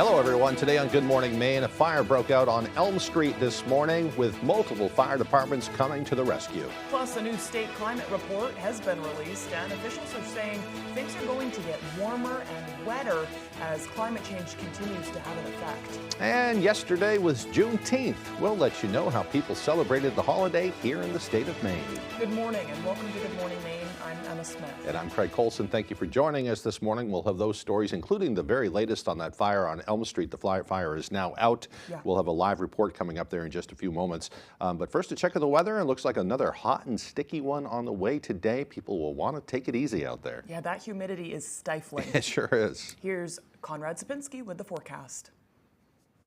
Hello, everyone. Today on Good Morning Maine, a fire broke out on Elm Street this morning with multiple fire departments coming to the rescue. Plus, a new state climate report has been released, and officials are saying things are going to get warmer and wetter as climate change continues to have an effect. And yesterday was Juneteenth. We'll let you know how people celebrated the holiday here in the state of Maine. Good morning, and welcome to Good Morning Maine. I'm Emma Smith. And I'm Craig Colson. Thank you for joining us this morning. We'll have those stories, including the very latest on that fire on Elm Street. The fire is now out. Yeah. We'll have a live report coming up there in just a few moments. But first, a check of the weather. It looks like another hot and sticky one on the way today. People will want to take it easy out there. Yeah, that humidity is stifling. It sure is. Here's Conrad Sapinski with the forecast.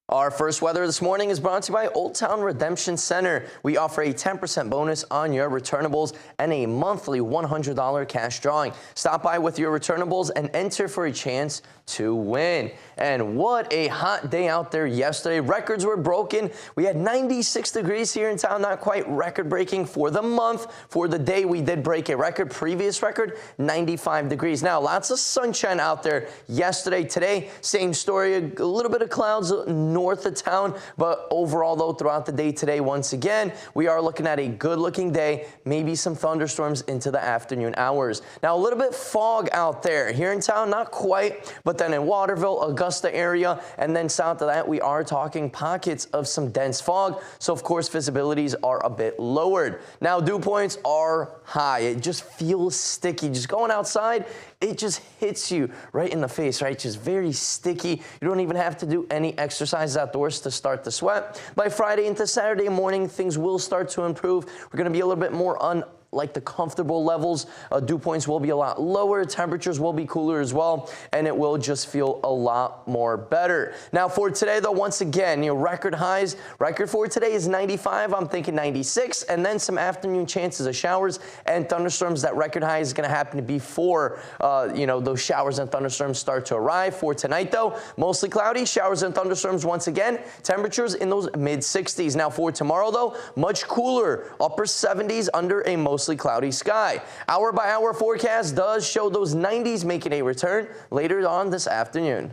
Our first weather this morning is brought to you by Old Town Redemption Center. We offer a 10% bonus on your returnables and a monthly $100 cash drawing. Stop by with your returnables and enter for a chance to win. And what a hot day out there yesterday. Records were broken. We had 96 degrees here in town, not quite record breaking for the month. For the day, we did break a record, previous record, 95 degrees. Now, lots of sunshine out there yesterday. Today, same story, a little bit of clouds north of town, but overall though, throughout the day today, once again, we are looking at a good looking day, maybe some thunderstorms into the afternoon hours. Now a little bit fog out there here in town, not quite, but then in Waterville, Augusta area, and then south of that, we are talking pockets of some dense fog. So of course, visibilities are a bit lowered. Now dew points are high. It just feels sticky. Just going outside, it just hits you right in the face, right? Just very sticky. You don't even have to do any exercise outdoors to start the sweat. By Friday into Saturday morning, things will start to improve. We're going to be a little bit more on like the comfortable levels. Dew points will be a lot lower. Temperatures will be cooler as well, and it will just feel a lot more better. Now for today, though, once again, record highs. Record for today is 95. I'm thinking 96, and then some afternoon chances of showers and thunderstorms. That record high is going to happen before, those showers and thunderstorms start to arrive. For tonight, though, mostly cloudy, showers and thunderstorms once again. Temperatures in those mid 60s. Now for tomorrow, though, much cooler, upper 70s under a mostly cloudy sky. Hour by hour forecast does show those 90s making a return later on this afternoon.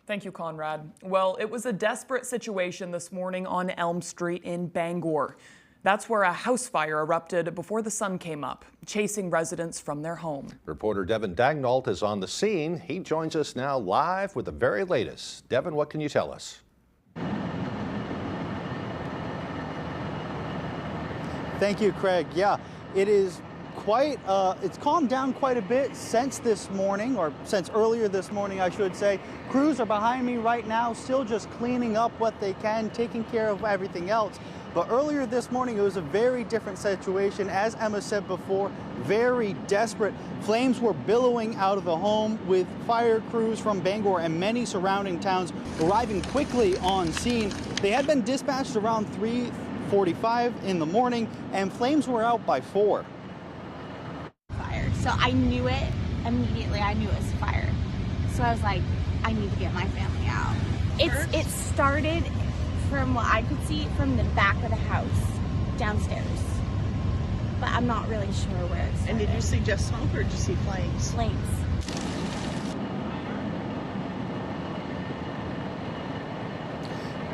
Thank you, Conrad. Well, it was a desperate situation this morning on Elm Street in Bangor. That's where a house fire erupted before the sun came up, chasing residents from their home. Reporter Devin Dagnalt is on the scene. He joins us now live with the very latest. Devin, what can you tell us? Thank you, Craig. Yeah, it is quite, it's calmed down quite a bit since this morning, or since earlier this morning, I should say. Crews are behind me right now, still just cleaning up what they can, taking care of everything else. But earlier this morning, it was a very different situation. As Emma said before, very desperate. Flames were billowing out of the home with fire crews from Bangor and many surrounding towns arriving quickly on scene. They had been dispatched around 3:45 in the morning, and flames were out by 4. Fire. So I knew it immediately. I knew it was fire. So I was like, I need to get my family out. It started from what I could see from the back of the house downstairs, but I'm not really sure where it started. And did you see just smoke or did you see flames? Flames.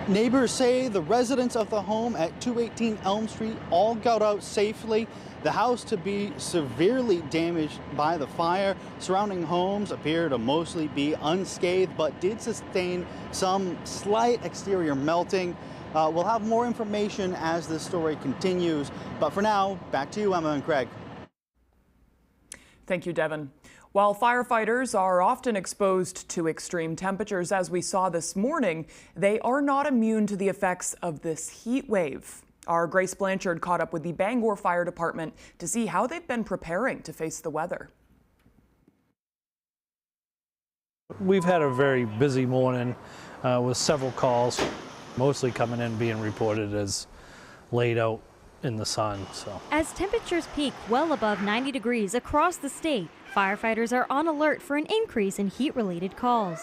Neighbors say the residents of the home at 218 Elm Street all got out safely. The house to be severely damaged by the fire. Surrounding homes appear to mostly be unscathed, but did sustain some slight exterior melting. We'll have more information as this story continues. But for now, back to you, Emma and Craig. Thank you, Devin. While firefighters are often exposed to extreme temperatures, as we saw this morning, they are not immune to the effects of this heat wave. Our Grace Blanchard caught up with the Bangor Fire Department to see how they've been preparing to face the weather. We've had a very busy morning with several calls, mostly coming in being reported as laid out in the sun. As temperatures peak well above 90 degrees across the state, firefighters are on alert for an increase in heat-related calls.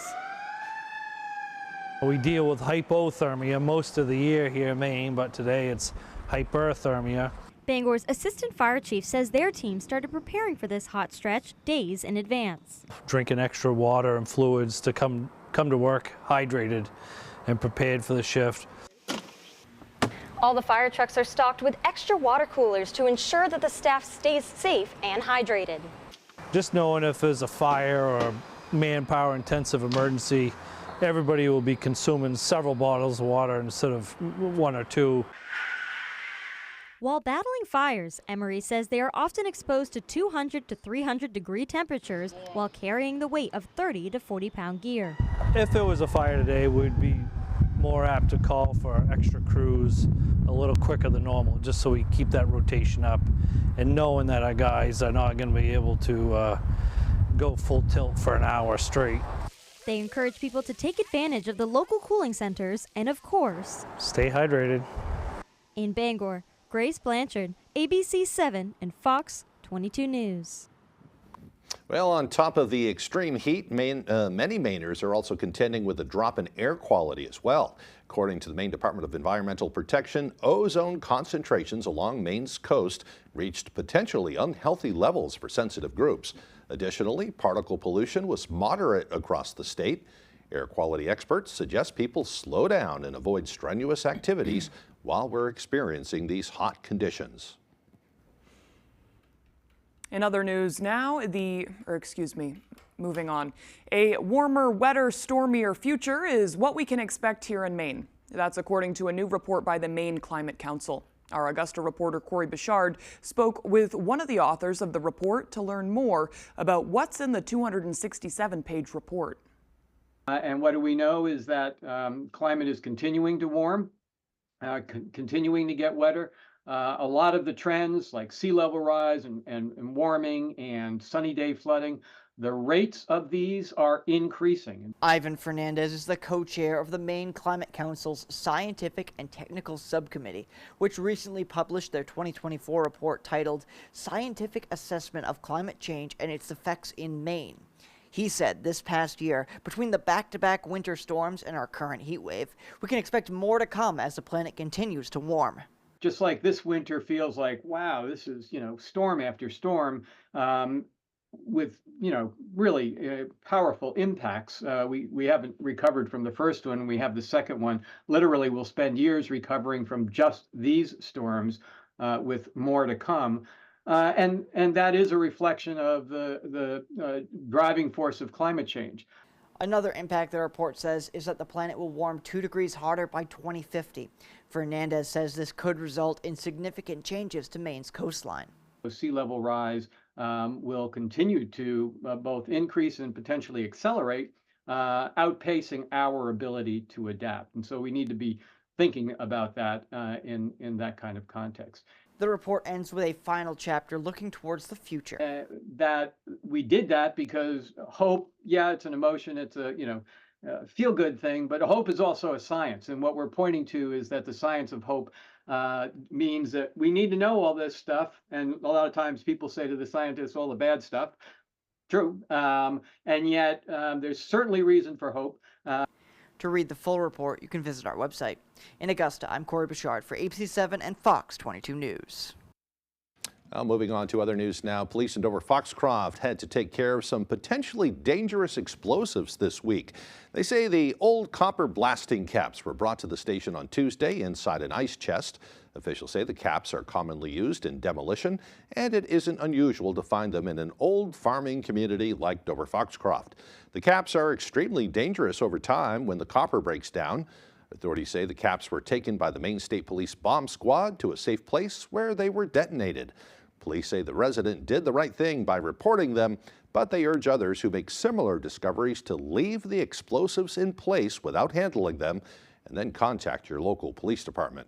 We deal with hypothermia most of the year here in Maine, but today it's hyperthermia. Bangor's assistant fire chief says their team started preparing for this hot stretch days in advance. Drinking extra water and fluids to come come to work hydrated and prepared for the shift. All the fire trucks are stocked with extra water coolers to ensure that the staff stays safe and hydrated. Just knowing if there's a fire or a manpower intensive emergency, everybody will be consuming several bottles of water instead of one or two. While battling fires, Emery says they are often exposed to 200 to 300 degree temperatures while carrying the weight of 30 to 40-pound gear. If there was a fire today, we'd be more apt to call for extra crews a little quicker than normal, just so we keep that rotation up and knowing that our guys are not going to be able to go full tilt for an hour straight. They encourage people to take advantage of the local cooling centers and, of course, stay hydrated. In Bangor, Grace Blanchard, ABC 7 and Fox 22 News. Well, on top of the extreme heat, many Mainers are also contending with a drop in air quality as well. According to the Maine Department of Environmental Protection, ozone concentrations along Maine's coast reached potentially unhealthy levels for sensitive groups. Additionally, particle pollution was moderate across the state. Air quality experts suggest people slow down and avoid strenuous activities while we're experiencing these hot conditions. In other news now, moving on. A warmer, wetter, stormier future is what we can expect here in Maine. That's according to a new report by the Maine Climate Council. Our Augusta reporter Corey Bichard spoke with one of the authors of the report to learn more about what's in the 267-page report. And what do we know is that climate is continuing to warm, continuing to get wetter. A lot of the trends like sea level rise and warming and sunny day flooding, the rates of these are increasing. Ivan Fernandez is the co-chair of the Maine Climate Council's Scientific and Technical Subcommittee, which recently published their 2024 report titled Scientific Assessment of Climate Change and Its Effects in Maine. He said this past year, between the back-to-back winter storms and our current heat wave, we can expect more to come as the planet continues to warm. Just like this winter feels like, wow, this is, storm after storm with, really powerful impacts. We haven't recovered from the first one. We have the second one. Literally, we'll spend years recovering from just these storms with more to come. And that is a reflection of the driving force of climate change. Another impact the report says is that the planet will warm 2 degrees hotter by 2050. Fernandez says this could result in significant changes to Maine's coastline. Sea level rise will continue to both increase and potentially accelerate, outpacing our ability to adapt. And so we need to be thinking about that in that kind of context. The report ends with a final chapter looking towards the future. That we did that because hope, yeah, it's an emotion, it's a feel-good thing, but hope is also a science. And what we're pointing to is that the science of hope means that we need to know all this stuff. And a lot of times people say to the scientists all the bad stuff. True. And yet there's certainly reason for hope. To read the full report, you can visit our website. In Augusta, I'm Corey Bichard for ABC 7 and Fox 22 News. Moving on to other news now. Police in Dover Foxcroft had to take care of some potentially dangerous explosives this week. They say the old copper blasting caps were brought to the station on Tuesday inside an ice chest. Officials say the caps are commonly used in demolition, and it isn't unusual to find them in an old farming community like Dover Foxcroft. The caps are extremely dangerous over time when the copper breaks down. Authorities say the caps were taken by the Maine State Police bomb squad to a safe place where they were detonated. Police say the resident did the right thing by reporting them, but they urge others who make similar discoveries to leave the explosives in place without handling them and then contact your local police department.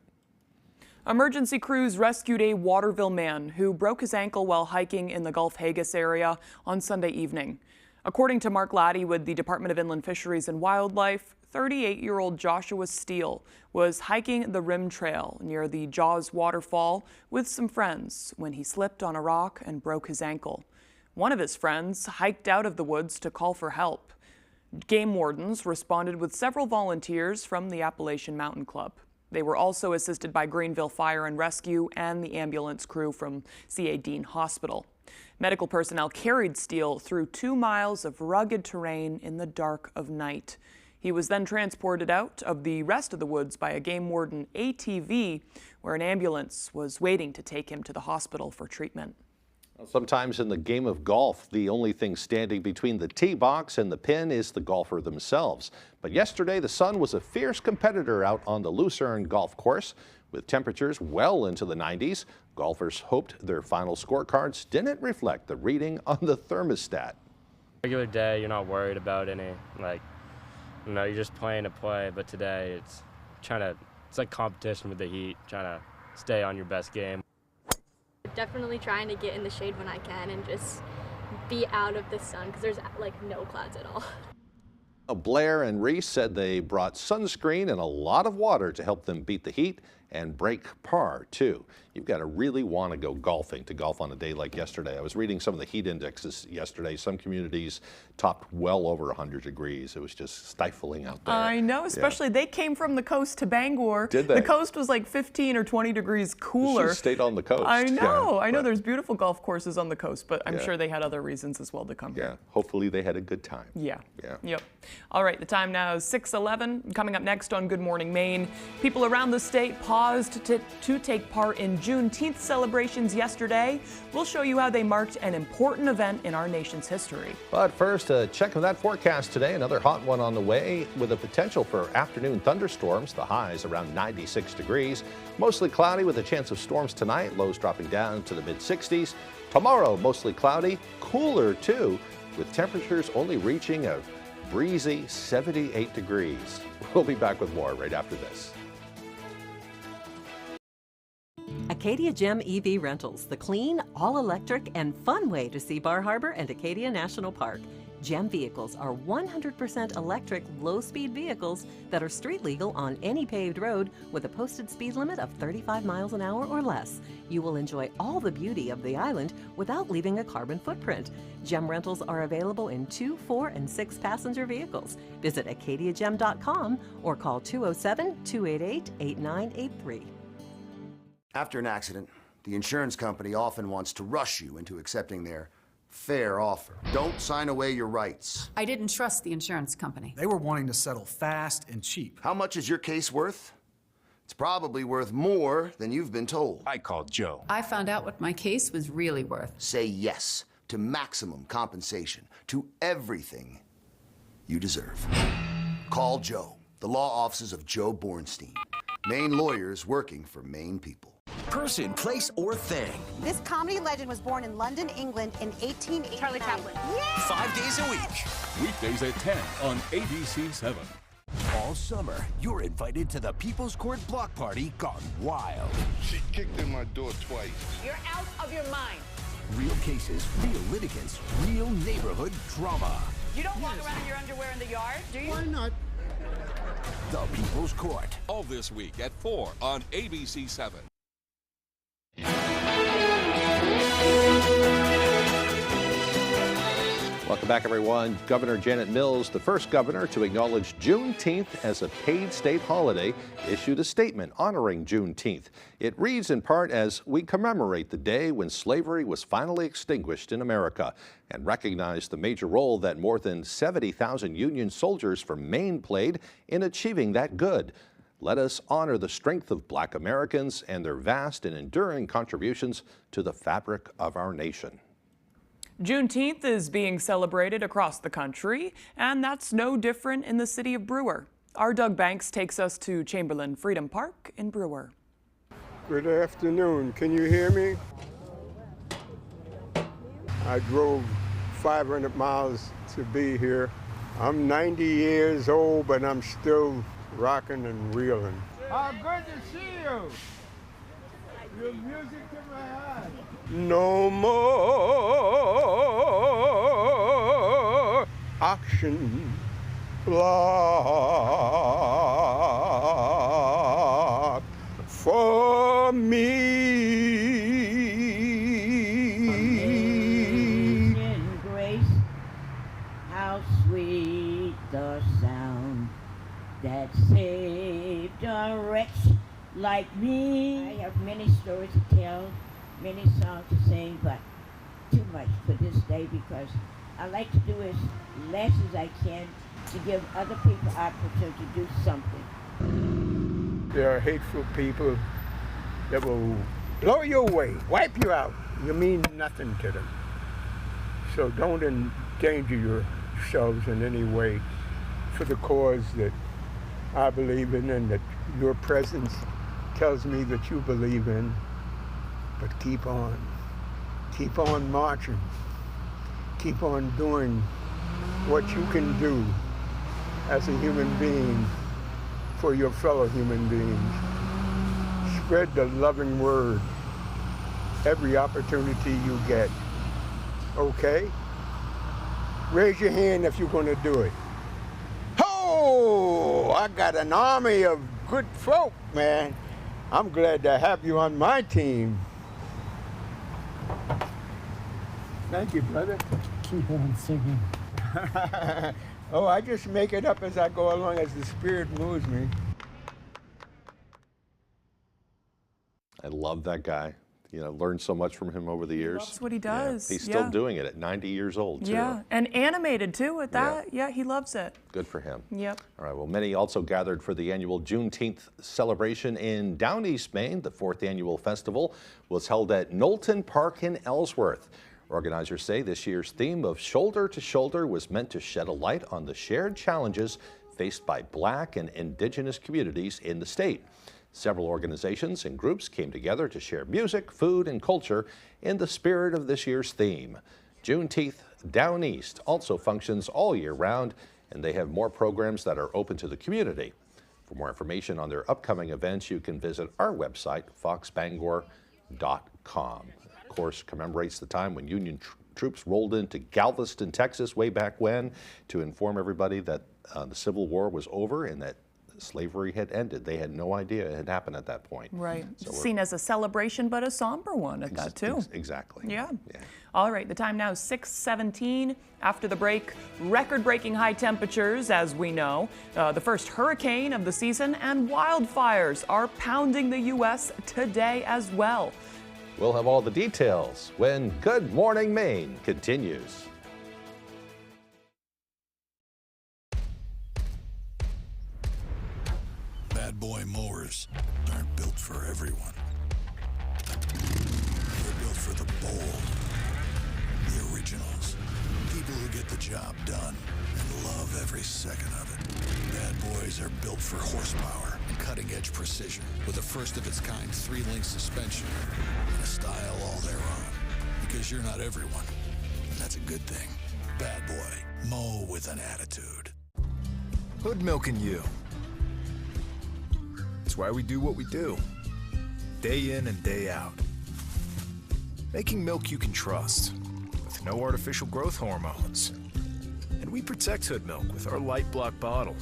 Emergency crews rescued a Waterville man who broke his ankle while hiking in the Gulf Haggis area on Sunday evening. According to Mark Laddie with the Department of Inland Fisheries and Wildlife, 38-year-old Joshua Steele was hiking the Rim Trail near the Jaws waterfall with some friends when he slipped on a rock and broke his ankle. One of his friends hiked out of the woods to call for help. Game wardens responded with several volunteers from the Appalachian Mountain Club. They were also assisted by Greenville Fire and Rescue and the ambulance crew from C.A. Dean Hospital. Medical personnel carried Steele through 2 miles of rugged terrain in the dark of night. He was then transported out of the rest of the woods by a game warden ATV, where an ambulance was waiting to take him to the hospital for treatment. Sometimes in the game of golf, the only thing standing between the tee box and the pin is the golfer themselves. But yesterday, the sun was a fierce competitor out on the Lucerne golf course. With temperatures well into the 90s, golfers hoped their final scorecards didn't reflect the reading on the thermostat. Regular day, you're not worried about any, you're just playing to play. But today, it's like competition with the heat, trying to stay on your best game. Definitely trying to get in the shade when I can and just be out of the sun because there's no clouds at all. Blair and Reese said they brought sunscreen and a lot of water to help them beat the heat and break par, too. You've got to really want to go golfing to golf on a day like yesterday. I was reading some of the heat indexes yesterday. Some communities topped well over 100 degrees. It was just stifling out there. I know, especially they came from the coast to Bangor. Did they? The coast was like 15 or 20 degrees cooler. She stayed on the coast. I know. Yeah, I know there's beautiful golf courses on the coast, but I'm Yeah. sure they had other reasons as well to come here. Yeah, hopefully they had a good time. Yeah. Yeah. Yep. All right, the time now is 6:11. Coming up next on Good Morning Maine, people around the state paused to take part in Juneteenth celebrations yesterday. We'll show you how they marked an important event in our nation's history. But first, a check of that forecast today. Another hot one on the way with a potential for afternoon thunderstorms. The highs around 96 degrees. Mostly cloudy with a chance of storms tonight. Lows dropping down to the mid-60s. Tomorrow, mostly cloudy, cooler too, with temperatures only reaching a breezy 78 degrees. We'll be back with more right after this. Acadia Gem EV Rentals, the clean, all-electric, and fun way to see Bar Harbor and Acadia National Park. Gem vehicles are 100% electric, low-speed vehicles that are street legal on any paved road with a posted speed limit of 35 miles an hour or less. You will enjoy all the beauty of the island without leaving a carbon footprint. Gem rentals are available in 2, 4, and 6 passenger vehicles. Visit acadiagem.com or call 207-288-8983. After an accident, the insurance company often wants to rush you into accepting their fair offer. Don't sign away your rights. I didn't trust the insurance company. They were wanting to settle fast and cheap. How much is your case worth? It's probably worth more than you've been told. I called Joe. I found out what my case was really worth. Say yes to maximum compensation, to everything you deserve. Call Joe, the law offices of Joe Bornstein. Maine lawyers working for Maine people. Person, place, or thing. This comedy legend was born in London, England in 1889. Charlie Chaplin. Yeah! 5 days a week. Weekdays at 10 on ABC 7. All summer, you're invited to the People's Court Block Party gone wild. She kicked in my door twice. You're out of your mind. Real cases, real litigants, real neighborhood drama. You don't walk around in your underwear in the yard, do you? Why not? The People's Court. All this week at 4 on ABC 7. Welcome back, everyone. Governor Janet Mills, the first governor to acknowledge Juneteenth as a paid state holiday, issued a statement honoring Juneteenth. It reads in part as we commemorate the day when slavery was finally extinguished in America and recognize the major role that more than 70,000 Union soldiers from Maine played in achieving that good. Let us honor the strength of Black Americans and their vast and enduring contributions to the fabric of our nation. Juneteenth is being celebrated across the country, and that's no different in the city of Brewer. Our Doug Banks takes us to Chamberlain Freedom Park in Brewer. Good afternoon. Can you hear me? I drove 500 miles to be here. I'm 90 years old, but I'm still rocking and reeling. How good to see you. Your music to my heart. No more auction block for me. Amazing grace, how sweet the sound that saved a wretch like me. I have many stories to tell, many songs to sing, but too much for this day because I like to do as less as I can to give other people opportunity to do something. There are hateful people that will blow you away, wipe you out. You mean nothing to them. So don't endanger yourselves in any way for the cause that I believe in and that your presence tells me that you believe in. But keep on marching. Keep on doing what you can do as a human being for your fellow human beings. Spread the loving word every opportunity you get. Okay? Raise your hand if you're going to do it. Oh, I got an army of good folk, man. I'm glad to have you on my team. Thank you, brother. Keep on singing. Oh, I just make it up as I go along, as the Spirit moves me. I love that guy. You know, learned so much from him over the years. That's what he does. Yeah. He's still doing it at 90 years old, too. Yeah, and animated, too, at that. Yeah, he loves it. Good for him. Yep. All right, well, many also gathered for the annual Juneteenth celebration in Down East, Maine. The 4th annual festival was held at Knowlton Park in Ellsworth. Organizers say this year's theme of Shoulder to Shoulder was meant to shed a light on the shared challenges faced by Black and Indigenous communities in the state. Several organizations and groups came together to share music, food, and culture in the spirit of this year's theme. Juneteenth Down East also functions all year round, and they have more programs that are open to the community. For more information on their upcoming events, you can visit our website, foxbangor.com. Of course, commemorates the time when Union troops rolled into Galveston, Texas, way back when, to inform everybody that the Civil War was over and that slavery had ended. They had no idea it had happened at that point. Right. So seen as a celebration, but a somber one at that, too. Exactly. Yeah. All right, the time now is 6:17. After the break, record-breaking high temperatures, as we know, the first hurricane of the season, and wildfires are pounding the U.S. today as well. We'll have all the details when Good Morning Maine continues. Bad boy mowers aren't built for everyone. They're built for the bold, the originals, people who get the job done and love every second of it. Bad boys are built for horsepower and cutting-edge precision with a first-of-its-kind 3-link suspension and a style all their own. Because you're not everyone, and that's a good thing. Bad boy, mow with an attitude. Hood milking you. It's why we do what we do, day in and day out. Making milk you can trust, with no artificial growth hormones. And we protect Hood Milk with our light block bottle.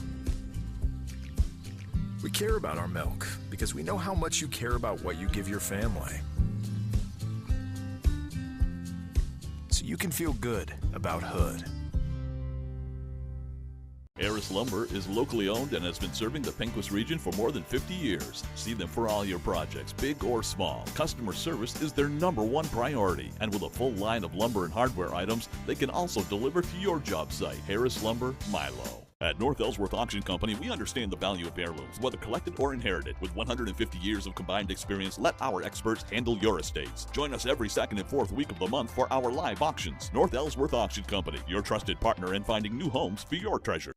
We care about our milk because we know how much you care about what you give your family. So you can feel good about Hood. Harris Lumber is locally owned and has been serving the Pequot region for more than 50 years. See them for all your projects, big or small. Customer service is their #1 priority. And with a full line of lumber and hardware items, they can also deliver to your job site. Harris Lumber, Milo. At North Ellsworth Auction Company, we understand the value of heirlooms, whether collected or inherited. With 150 years of combined experience, let our experts handle your estates. Join us every 2nd and 4th week of the month for our live auctions. North Ellsworth Auction Company, your trusted partner in finding new homes for your treasure.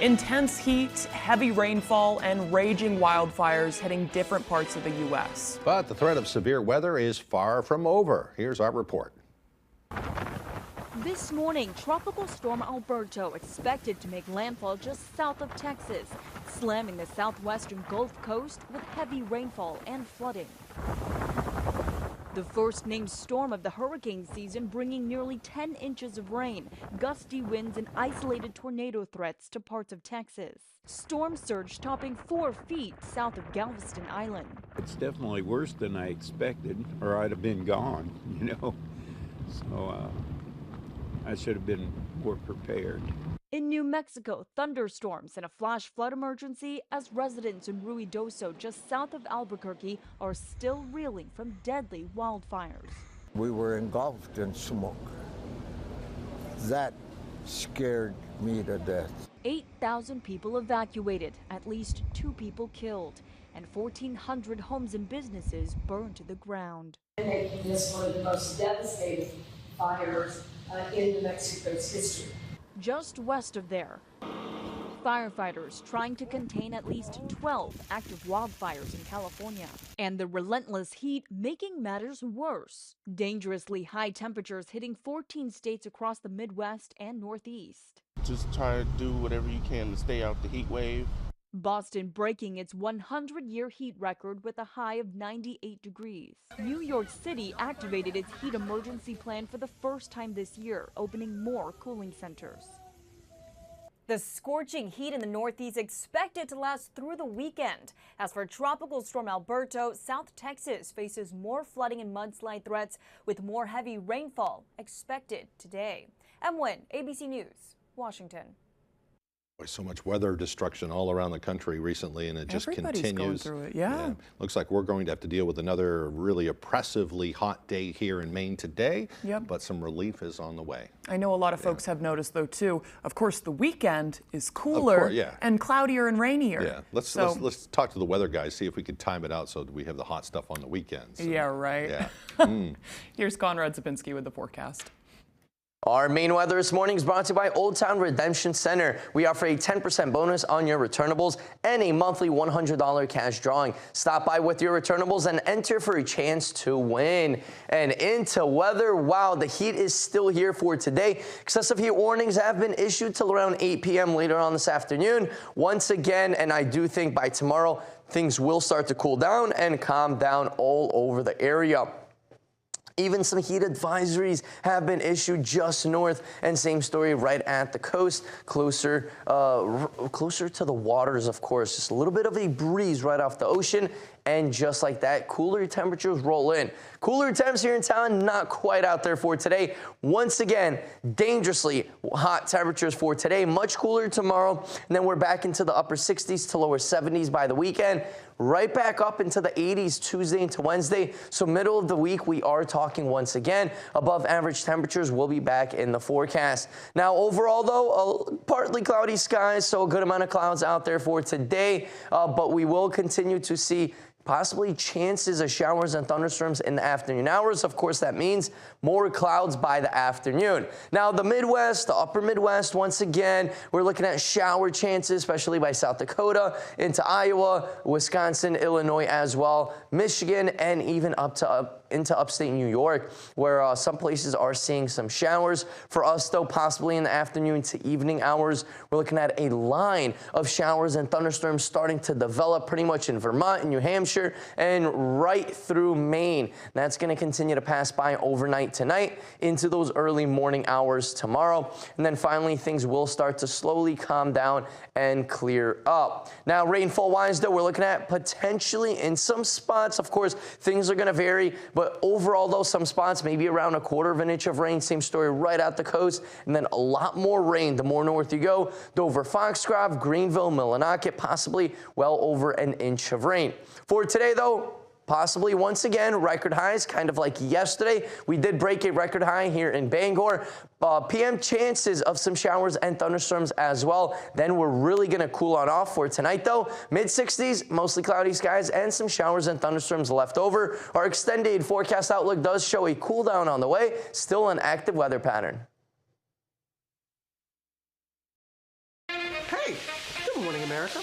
Intense heat, heavy rainfall, and raging wildfires hitting different parts of the U.S. But the threat of severe weather is far from over. Here's our report. This morning, Tropical Storm Alberto expected to make landfall just south of Texas, slamming the southwestern Gulf Coast with heavy rainfall and flooding. The first named storm of the hurricane season, bringing nearly 10 inches of rain, gusty winds, and isolated tornado threats to parts of Texas. Storm surge topping 4 feet south of Galveston Island. It's definitely worse than I expected, or I'd have been gone, you know. So I should have been more prepared. In New Mexico, thunderstorms and a flash flood emergency as residents in Ruidoso, just south of Albuquerque, are still reeling from deadly wildfires. We were engulfed in smoke. That scared me to death. 8,000 people evacuated, at least 2 people killed, and 1,400 homes and businesses burned to the ground. Making this one of the most devastating fires in New Mexico's history. Just west of there, firefighters trying to contain at least 12 active wildfires in California. And the relentless heat making matters worse. Dangerously high temperatures hitting 14 states across the Midwest and Northeast. Just try to do whatever you can to stay out the heat wave. Boston breaking its 100-year heat record with a high of 98 degrees. New York City activated its heat emergency plan for the first time this year, opening more cooling centers. The scorching heat in the Northeast expected to last through the weekend. As for Tropical Storm Alberto, South Texas faces more flooding and mudslide threats with more heavy rainfall expected today. Emwin, ABC News, Washington. Boy, so much weather destruction all around the country recently, and it just Everybody's continues. going through it, yeah. Looks like we're going to have to deal with another really oppressively hot day here in Maine today, but some relief is on the way. I know a lot of folks have noticed, though, too. Of course, the weekend is cooler and cloudier and rainier. Yeah, let's talk to the weather guys, see if we could time it out so that we have the hot stuff on the weekends. Yeah, right. Yeah. Here's Conrad Zabinski with the forecast. Our Maine weather this morning is brought to you by Old Town Redemption Center. We offer a 10% bonus on your returnables and a monthly $100 cash drawing. Stop by with your returnables and enter for a chance to win. And into weather, wow, the heat is still here for today. Excessive heat warnings have been issued till around 8 p.m. later on this afternoon. Once again, and I do think by tomorrow, things will start to cool down and calm down all over the area. Even some heat advisories have been issued just north, and same story right at the coast, closer to the waters, of course. Just a little bit of a breeze right off the ocean, and just like that, cooler temperatures roll in. Cooler temps here in town, not quite out there for today. Once again, dangerously hot temperatures for today, much cooler tomorrow, and then we're back into the upper 60s to lower 70s by the weekend. Right back up into the 80s Tuesday into Wednesday. So middle of the week, we are talking once again above average temperatures will be back in the forecast. Now, overall, though, partly cloudy skies, so a good amount of clouds out there for today, but we will continue to see possibly chances of showers and thunderstorms in the afternoon hours. Of course, that means more clouds by the afternoon. Now, the Midwest, the upper Midwest, once again, we're looking at shower chances, especially by South Dakota, into Iowa, Wisconsin, Illinois as well, Michigan, and even into upstate New York, where some places are seeing some showers. For us, though, possibly in the afternoon to evening hours, we're looking at a line of showers and thunderstorms starting to develop pretty much in Vermont and New Hampshire and right through Maine. That's going to continue to pass by overnight tonight into those early morning hours tomorrow. And then finally, things will start to slowly calm down and clear up. Now, rainfall-wise, though, we're looking at potentially in some spots. Of course, things are going to vary, but overall, though, some spots maybe around 1/4 inch of rain. Same story right out the coast, and then a lot more rain the more north you go. Dover, Foxcroft, Greenville, Millinocket, possibly well over 1 inch of rain. For today, though, possibly once again record highs, kind of like yesterday. We did break a record high here in Bangor. PM chances of some showers and thunderstorms as well. Then we're really going to cool on off for tonight, though. Mid-60s, mostly cloudy skies, and some showers and thunderstorms left over. Our extended forecast outlook does show a cool down on the way. Still an active weather pattern. Hey, good morning, America.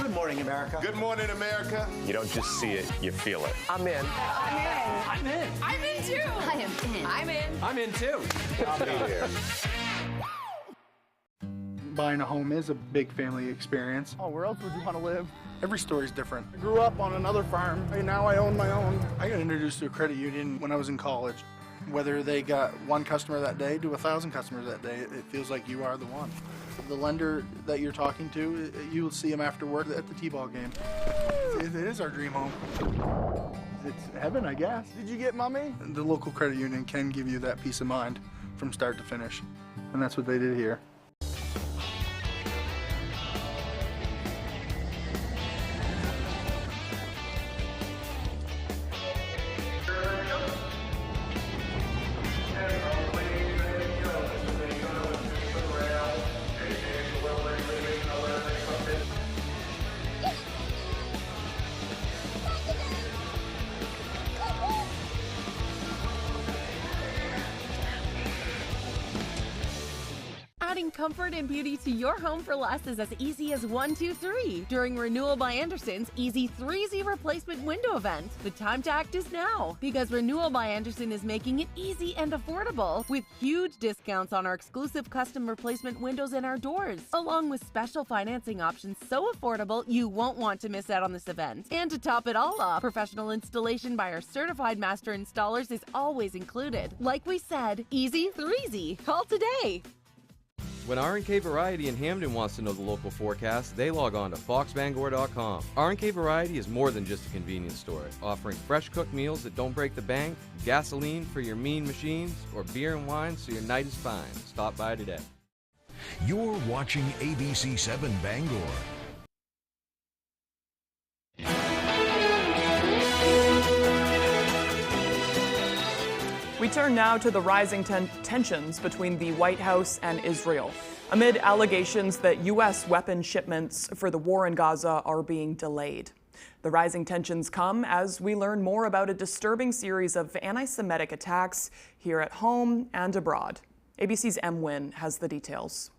Good morning, America. Good morning, America. You don't just see it, you feel it. I'm in. I'm in. I'm in too. I am in. I'm in. I'm in too. I'll be here. Buying a home is a big family experience. Oh, where else would you want to live? Every story's different. I grew up on another farm, and now I own my own. I got introduced to a credit union when I was in college. Whether they got one customer that day to 1,000 customers that day, it feels like you are the one. The lender that you're talking to, you'll see them after work at the T-ball game. It is our dream home. it's heaven, I guess. Did you get mommy? The local credit union can give you that peace of mind from start to finish, and that's what they did here. Adding comfort and beauty to your home for less is as easy as 1, 2, 3 during Renewal by Anderson's Easy 3Z replacement window event. The time to act is now, because Renewal by Anderson is making it easy and affordable with huge discounts on our exclusive custom replacement windows and our doors, along with special financing options so affordable you won't want to miss out on this event. And to top it all off, professional installation by our certified master installers is always included. Like we said, Easy 3Z. Call today. When R&K Variety in Hamden wants to know the local forecast, they log on to foxbangor.com. R&K Variety is more than just a convenience store, offering fresh cooked meals that don't break the bank, gasoline for your mean machines, or beer and wine so your night is fine. Stop by today. You're watching ABC 7 Bangor. We turn now to the rising tensions between the White House and Israel, amid allegations that U.S. weapon shipments for the war in Gaza are being delayed. The rising tensions come as we learn more about a disturbing series of anti-Semitic attacks here at home and abroad. ABC's M. Wynn has the details.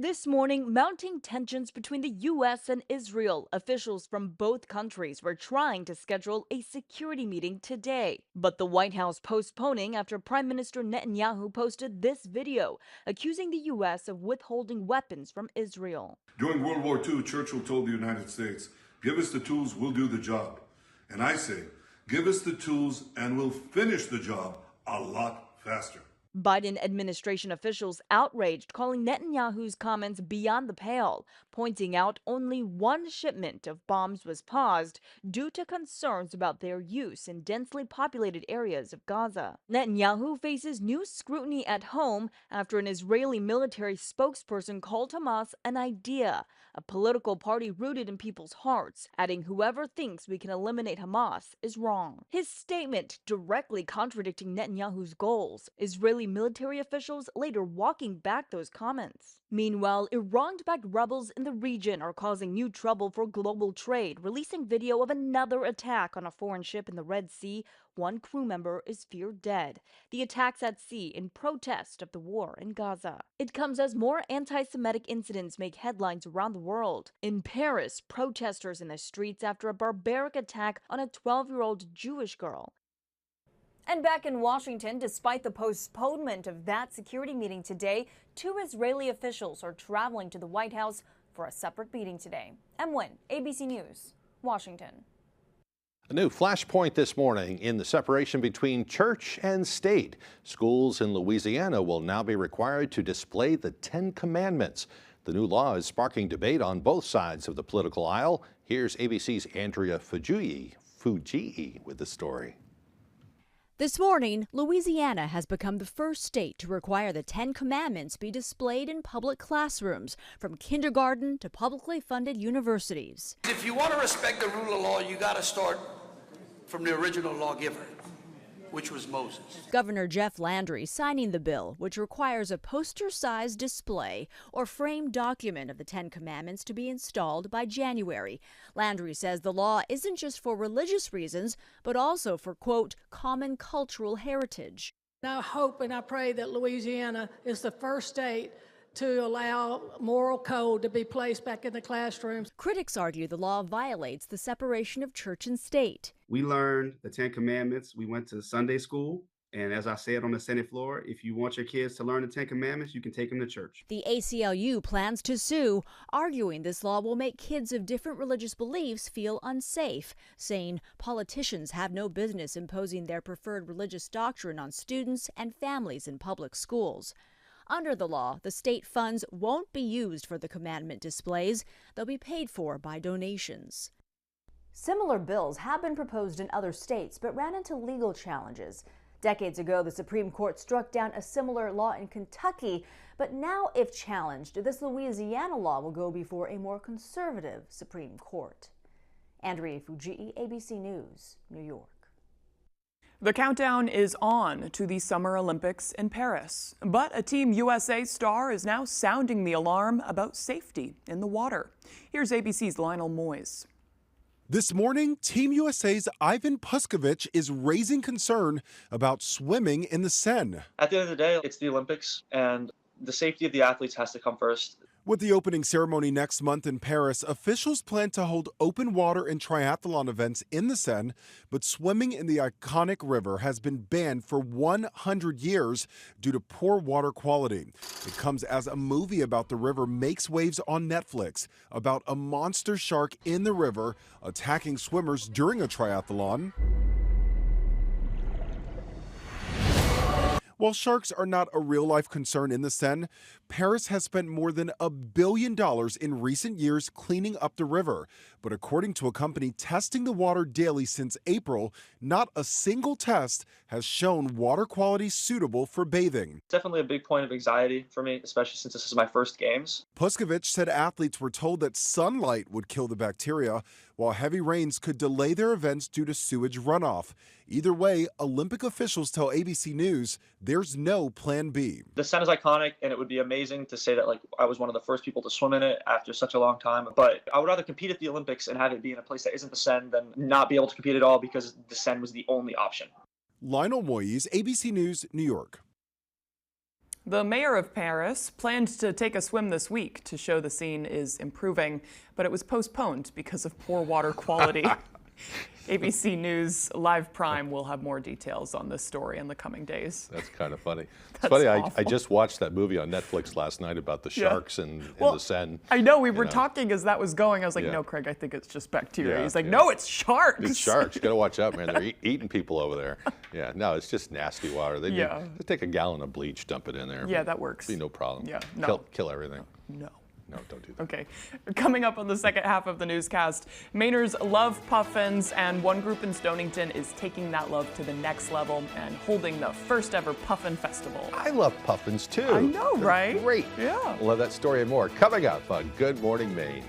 This morning, mounting tensions between the U.S. and Israel. Officials from both countries were trying to schedule a security meeting today, but the White House postponing after Prime Minister Netanyahu posted this video accusing the U.S. of withholding weapons from Israel. During World War II, Churchill told the United States, "Give us the tools, we'll do the job." And I say, give us the tools and we'll finish the job a lot faster. Biden administration officials outraged, calling Netanyahu's comments beyond the pale, pointing out only one shipment of bombs was paused due to concerns about their use in densely populated areas of Gaza. Netanyahu faces new scrutiny at home after an Israeli military spokesperson called Hamas an idea, a political party rooted in people's hearts, adding whoever thinks we can eliminate Hamas is wrong. His statement directly contradicting Netanyahu's goals. Israeli military officials later walking back those comments. Meanwhile, Iran-backed rebels in the region are causing new trouble for global trade, releasing video of another attack on a foreign ship in the Red Sea. One crew member is feared dead. The attacks at sea in protest of the war in Gaza. It comes as more anti-Semitic incidents make headlines around the world. In Paris, protesters in the streets after a barbaric attack on a 12-year-old Jewish girl. And back in Washington, despite the postponement of that security meeting today, 2 Israeli officials are traveling to the White House for a separate meeting today. M. Wynn, ABC News, Washington. A new flashpoint this morning in the separation between church and state. Schools in Louisiana will now be required to display the 10 Commandments. The new law is sparking debate on both sides of the political aisle. Here's ABC's Andrea Fujii with the story. This morning, Louisiana has become the first state to require the 10 Commandments be displayed in public classrooms, from kindergarten to publicly funded universities. If you want to respect the rule of law, you got to start from the original lawgiver, which was Moses. Governor Jeff Landry signing the bill, which requires a poster-sized display or framed document of the 10 Commandments to be installed by January. Landry says the law isn't just for religious reasons, but also for, quote, common cultural heritage. I hope and I pray that Louisiana is the first state to allow moral code to be placed back in the classrooms. Critics argue the law violates the separation of church and state. We learned the 10 Commandments. We went to Sunday school. And as I said on the Senate floor, if you want your kids to learn the 10 Commandments, you can take them to church. The ACLU plans to sue, arguing this law will make kids of different religious beliefs feel unsafe, saying politicians have no business imposing their preferred religious doctrine on students and families in public schools. Under the law, the state funds won't be used for the commandment displays. They'll be paid for by donations. Similar bills have been proposed in other states but ran into legal challenges. Decades ago, the Supreme Court struck down a similar law in Kentucky, but now, if challenged, this Louisiana law will go before a more conservative Supreme Court. Andrea Fujii, ABC News, New York. The countdown is on to the Summer Olympics in Paris, but a Team USA star is now sounding the alarm about safety in the water. Here's ABC's Lionel Moyes. This morning, Team USA's Ivan Puskovich is raising concern about swimming in the Seine. At the end of the day, it's the Olympics, and the safety of the athletes has to come first. With the opening ceremony next month in Paris, officials plan to hold open water and triathlon events in the Seine, but swimming in the iconic river has been banned for 100 years due to poor water quality. It comes as a movie about the river makes waves on Netflix about a monster shark in the river attacking swimmers during a triathlon. While sharks are not a real-life concern in the Seine, Paris has spent more than $1 billion in recent years cleaning up the river. But according to a company testing the water daily since April, not a single test has shown water quality suitable for bathing. Definitely a big point of anxiety for me, especially since this is my first games. Puskovich said athletes were told that sunlight would kill the bacteria, while heavy rains could delay their events due to sewage runoff. Either way, Olympic officials tell ABC News there's no plan B. The Seine is iconic, and it would be amazing to say that I was one of the first people to swim in it after such a long time. But I would rather compete at the Olympics and have it be in a place that isn't the Seine than not be able to compete at all because the Seine was the only option. Lionel Moyes, ABC News, New York. The mayor of Paris planned to take a swim this week to show the scene is improving, but it was postponed because of poor water quality. ABC News Live Prime will have more details on this story in the coming days. That's kind of funny. It's That's funny, awful. I just watched that movie on Netflix last night about the sharks in the Seine. I know, we were talking as that was going. I was like, no, Craig, I think it's just bacteria. He's like, no, it's sharks. It's sharks. You got to watch out, man. They're eating people over there. Yeah, no, it's just nasty water. They just take a gallon of bleach, dump it in there. Yeah, that works. Be no problem. Yeah, no. Kill everything. No. No, don't do that. Okay. Coming up on the second half of the newscast, Mainers love puffins, and one group in Stonington is taking that love to the next level and holding the first ever Puffin Festival. I love puffins too. I know, They're right? Great. Yeah. Love that story and more coming up on Good Morning Maine.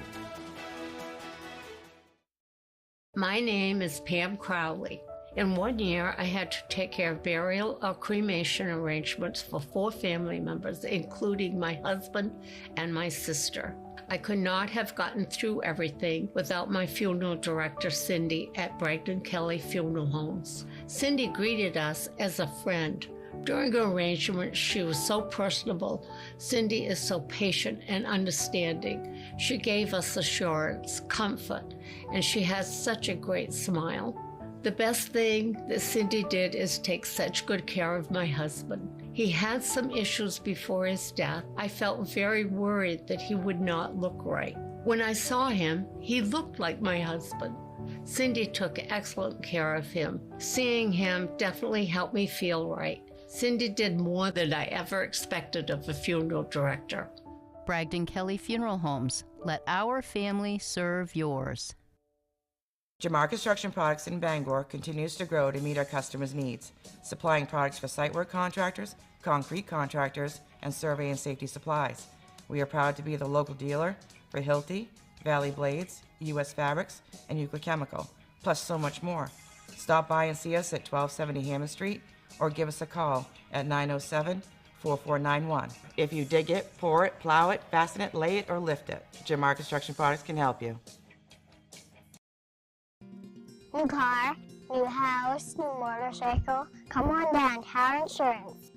My name is Pam Crowley. In 1 year, I had to take care of burial or cremation arrangements for 4 family members, including my husband and my sister. I could not have gotten through everything without my funeral director, Cindy, at Bragdon Kelly Funeral Homes. Cindy greeted us as a friend. During her arrangement, she was so personable. Cindy is so patient and understanding. She gave us assurance, comfort, and she has such a great smile. The best thing that Cindy did is take such good care of my husband. He had some issues before his death. I felt very worried that he would not look right. When I saw him, he looked like my husband. Cindy took excellent care of him. Seeing him definitely helped me feel right. Cindy did more than I ever expected of a funeral director. Bragdon Kelly Funeral Homes. Let our family serve yours. Jamar Construction Products in Bangor continues to grow to meet our customers' needs, supplying products for site work contractors, concrete contractors, and survey and safety supplies. We are proud to be the local dealer for Hilti, Valley Blades, U.S. Fabrics, and Euclid Chemical, plus so much more. Stop by and see us at 1270 Hammond Street, or give us a call at 907-4491. If you dig it, pour it, plow it, fasten it, lay it, or lift it, Jamar Construction Products can help you. New car, new house, new motorcycle. Come on down, Howard Insurance.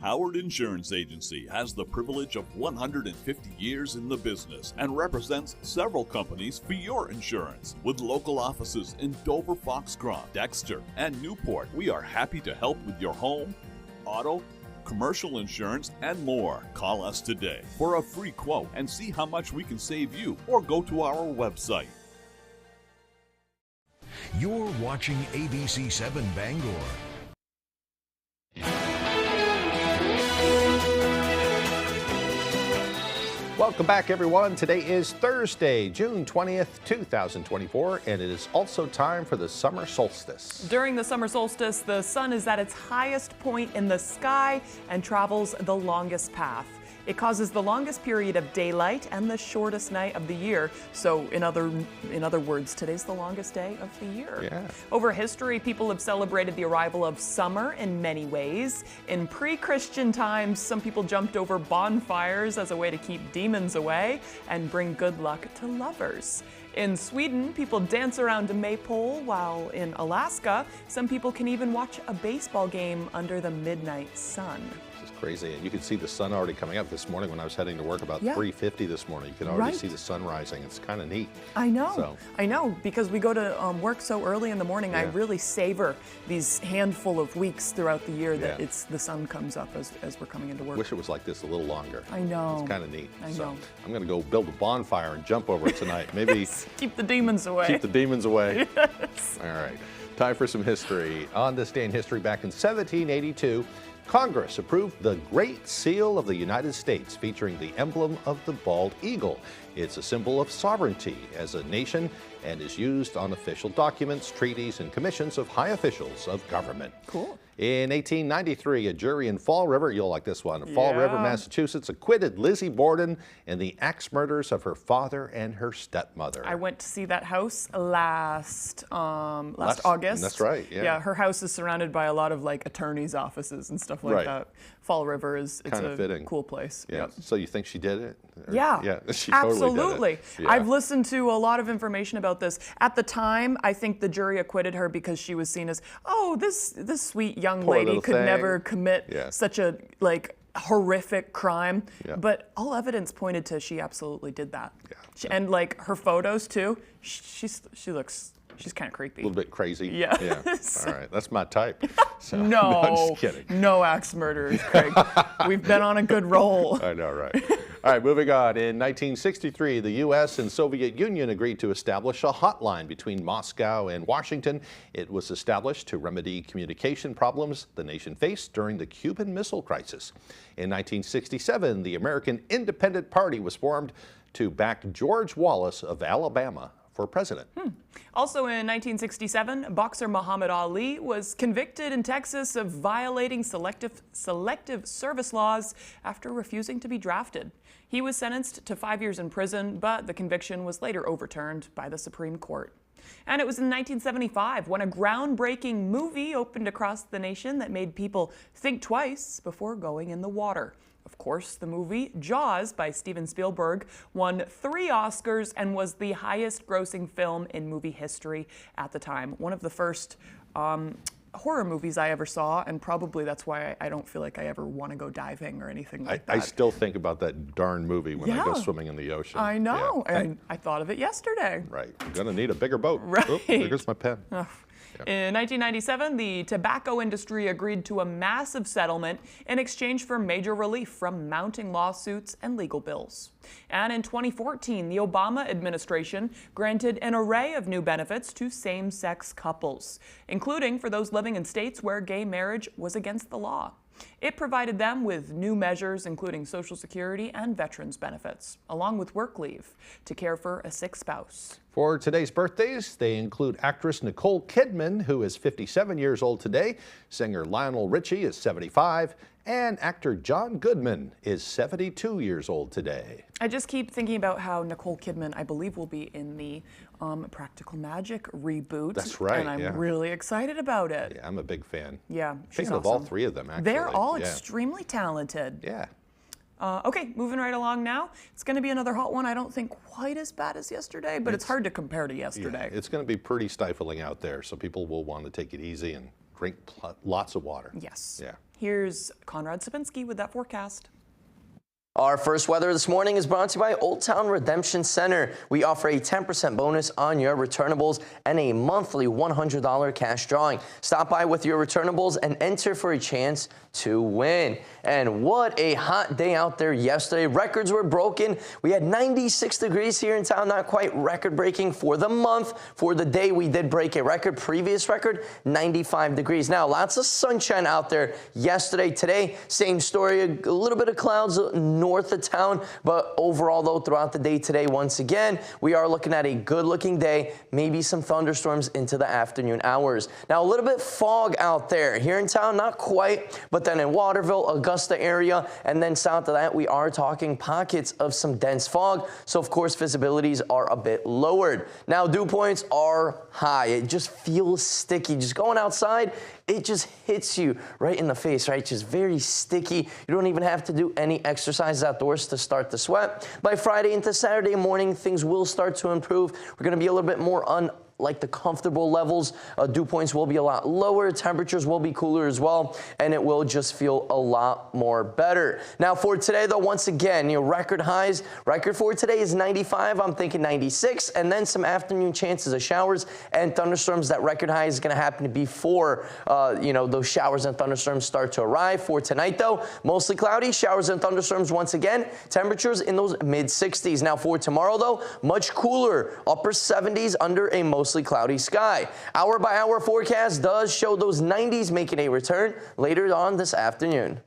Howard Insurance Agency has the privilege of 150 years in the business and represents several companies for your insurance. With local offices in Dover, Foxcroft, Dexter, and Newport, we are happy to help with your home, auto, commercial insurance, and more. Call us today for a free quote and see how much we can save you, or go to our website. You're watching ABC 7 Bangor. Welcome back, everyone. Today is Thursday, June 20th, 2024, and it is also time for the summer solstice. During the summer solstice, the sun is at its highest point in the sky and travels the longest path. It causes the longest period of daylight and the shortest night of the year. So in other words, today's the longest day of the year. Yeah. Over history, people have celebrated the arrival of summer in many ways. In pre-Christian times, some people jumped over bonfires as a way to keep demons away and bring good luck to lovers. In Sweden, people dance around a maypole, while in Alaska, some people can even watch a baseball game under the midnight sun. It's crazy. And you can see the sun already coming up this morning when I was heading to work about 3:50 this morning. You can already see the sun rising. It's kind of neat. I know. So. I know, because we go to work so early in the morning. I really savor these handful of weeks throughout the year that the sun comes up as we're coming into work. Wish it was like this a little longer. I know. It's kind of neat. I know. So I'm going to go build a bonfire and jump over it tonight. Maybe keep the demons away. Keep the demons away. Yes. All right. Time for some history. On this day in history, back in 1782, Congress approved the Great Seal of the United States, featuring the emblem of the bald eagle. It's a symbol of sovereignty as a nation and is used on official documents, treaties, and commissions of high officials of government. Cool. In 1893, a jury in Fall River, you'll like this one, Fall River, Massachusetts, acquitted Lizzie Borden in the axe murders of her father and her stepmother. I went to see that house last August. That's right, yeah. Yeah, her house is surrounded by a lot of like attorneys' offices and stuff like that. Fall River it's kind of fitting. Cool place. Yeah. So you think she did it? Yeah. Yeah, she absolutely. totally did it. Yeah. I've listened to a lot of information about this. At the time, I think the jury acquitted her because she was seen as, oh, this sweet young Poor lady little could thing. never commit such a horrific crime. Yeah. But all evidence pointed to she absolutely did that. Yeah. And like her photos too, she's kind of creepy. A little bit crazy. Yeah. All right, that's my type. So, No, I'm just kidding. No axe murderers, Craig. We've been on a good roll. I know, right? All right, moving on. In 1963, the U.S. and Soviet Union agreed to establish a hotline between Moscow and Washington. It was established to remedy communication problems the nation faced during the Cuban Missile Crisis. In 1967, the American Independent Party was formed to back George Wallace of Alabama for president. Also in 1967, boxer Muhammad Ali was convicted in Texas of violating selective service laws after refusing to be drafted. He was sentenced to 5 years in prison, but the conviction was later overturned by the Supreme Court. And it was in 1975 when a groundbreaking movie opened across the nation that made people think twice before going in the water. Of course, the movie Jaws by Steven Spielberg won 3 Oscars and was the highest grossing film in movie history at the time. One of the first horror movies I ever saw, and probably that's why I don't feel like I ever want to go diving or anything like that. I still think about that darn movie when I go swimming in the ocean. I know, Yeah. and I thought of it yesterday. Right, I'm gonna need a bigger boat. Right. Oh, there goes my pen. In 1997, the tobacco industry agreed to a massive settlement in exchange for major relief from mounting lawsuits and legal bills. And in 2014, the Obama administration granted an array of new benefits to same-sex couples, including for those living in states where gay marriage was against the law. It provided them with new measures, including Social Security and veterans benefits, along with work leave to care for a sick spouse. For today's birthdays, they include actress Nicole Kidman, who is 57 years old today, singer Lionel Richie is 75, and actor John Goodman is 72 years old today. I just keep thinking about how Nicole Kidman, I believe, will be in the Practical Magic reboot. That's right, and I'm really excited about it. Yeah, I'm a big fan. Yeah, she's Thinking of awesome. all 3 of them, actually. They're all extremely talented. Yeah. Okay, moving right along now. It's going to be another hot one. I don't think quite as bad as yesterday, but it's hard to compare to yesterday. Yeah, it's going to be pretty stifling out there, so people will want to take it easy and drink lots of water. Yes. Yeah. Here's Conrad Sapinski with that forecast. Our first weather this morning is brought to you by Old Town Redemption Center. We offer a 10% bonus on your returnables and a monthly $100 cash drawing. Stop by with your returnables and enter for a chance to win. And what a hot day out there yesterday. Records were broken. We had 96 degrees here in town, not quite record-breaking for the month. For the day, we did break a record, previous record, 95 degrees. Now, lots of sunshine out there yesterday. Today, same story, a little bit of clouds north of town. But overall, though, throughout the day today, once again, we are looking at a good-looking day, maybe some thunderstorms into the afternoon hours. Now, a little bit fog out there. Here in town, not quite, but then in Waterville, Augusta area, and then south of that, we are talking pockets of some dense fog. So, of course, visibilities are a bit lowered. Now, dew points are high. It just feels sticky. Just going outside, it just hits you right in the face, right? Just very sticky. You don't even have to do any exercise outdoors to start to sweat. By Friday into Saturday morning, things will start to improve. We're going to be a little bit more like the comfortable levels. Dew points will be a lot lower, temperatures will be cooler as well, and it will just feel a lot more better. Now for today though, once again, record highs. Record for today is 95, I'm thinking 96, and then some afternoon chances of showers and thunderstorms. That record high is going to happen before those showers and thunderstorms start to arrive. For tonight though, mostly cloudy, showers and thunderstorms once again, temperatures in those mid 60s. Now for tomorrow though, much cooler, upper 70s under a mostly cloudy sky. Hour by hour forecast does show those 90s making a return later on this afternoon.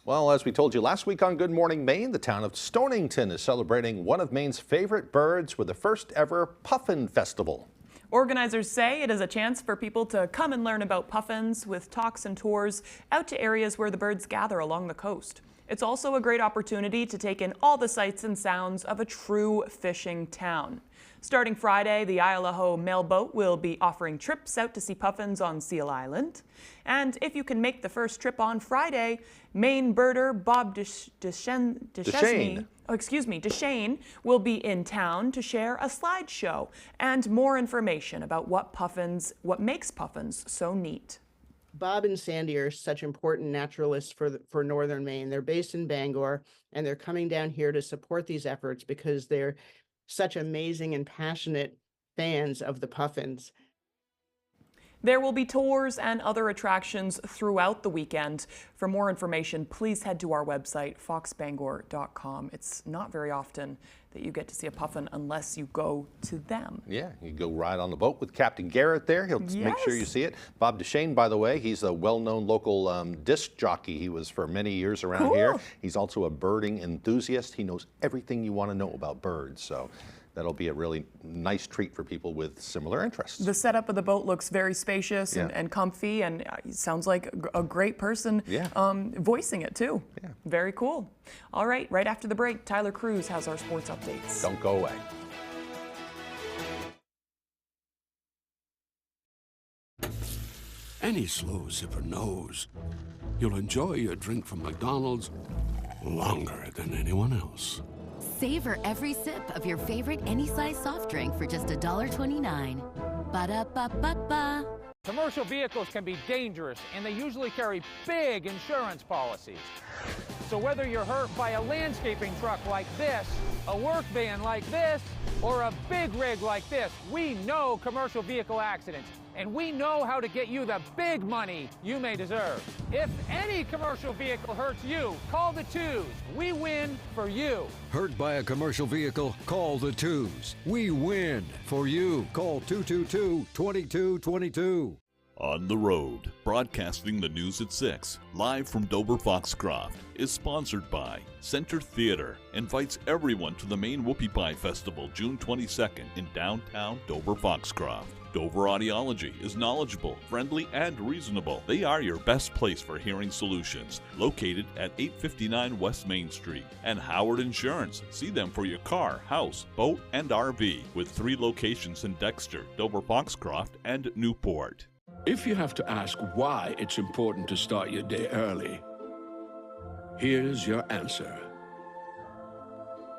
Well, as we told you last week on Good Morning Maine, the town of Stonington is celebrating one of Maine's favorite birds with the first ever Puffin Festival. Organizers say it is a chance for people to come and learn about puffins with talks and tours out to areas where the birds gather along the coast. It's also a great opportunity to take in all the sights and sounds of a true fishing town. Starting Friday, the Isle of Ho mailboat will be offering trips out to see puffins on Seal Island. And if you can make the first trip on Friday, Maine birder Bob Deschesne will be in town to share a slideshow and more information about what makes puffins so neat. Bob and Sandy are such important naturalists for northern Maine. They're based in Bangor, and they're coming down here to support these efforts because they're such amazing and passionate fans of the puffins. There will be tours and other attractions throughout the weekend. For more information, please head to our website, foxbangor.com. It's not very often that you get to see a puffin unless you go to them. Yeah, you go ride on the boat with Captain Garrett there. He'll make sure you see it. Bob Deschesne, by the way, he's a well-known local disc jockey. He was for many years around here. He's also a birding enthusiast. He knows everything you want to know about birds. So that'll be a really nice treat for people with similar interests. The setup of the boat looks very spacious and comfy, and sounds like a great person voicing it too. Yeah. Very cool. All right after the break, Tyler Cruz has our sports updates. Don't go away. Any slow zipper knows you'll enjoy your drink from McDonald's longer than anyone else. Savor every sip of your favorite any-size soft drink for just $1.29. Ba-da-ba-ba-ba. Commercial vehicles can be dangerous, and they usually carry big insurance policies. So whether you're hurt by a landscaping truck like this, a work van like this, or a big rig like this, we know commercial vehicle accidents, and we know how to get you the big money you may deserve. If any commercial vehicle hurts you, call the Twos. We win for you. Hurt by a commercial vehicle? Call the Twos. We win for you. Call 222-2222. On the Road, broadcasting the news at 6, live from Dover Foxcroft, is sponsored by Center Theater. Invites everyone to the Maine Whoopie Pie Festival, June 22nd in downtown Dover Foxcroft. Dover Audiology is knowledgeable, friendly, and reasonable. They are your best place for hearing solutions. Located at 859 West Main Street. And Howard Insurance. See them for your car, house, boat, and RV. With 3 locations in Dexter, Dover Foxcroft, and Newport. If you have to ask why it's important to start your day early, here's your answer.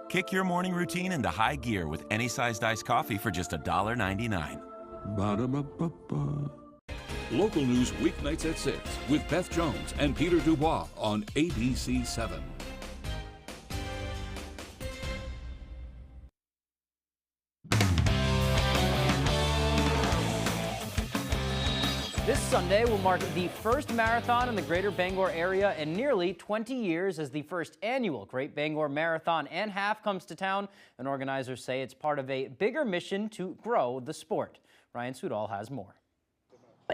Kick your morning routine into high gear with any sized iced coffee for just $1.99. Ba-da-ba-ba-ba. Local news weeknights at 6 with Beth Jones and Peter Dubois on ABC 7. This Sunday will mark the first marathon in the Greater Bangor area in nearly 20 years as the first annual Great Bangor Marathon and Half comes to town, and organizers say it's part of a bigger mission to grow the sport. Ryan Soudal has more.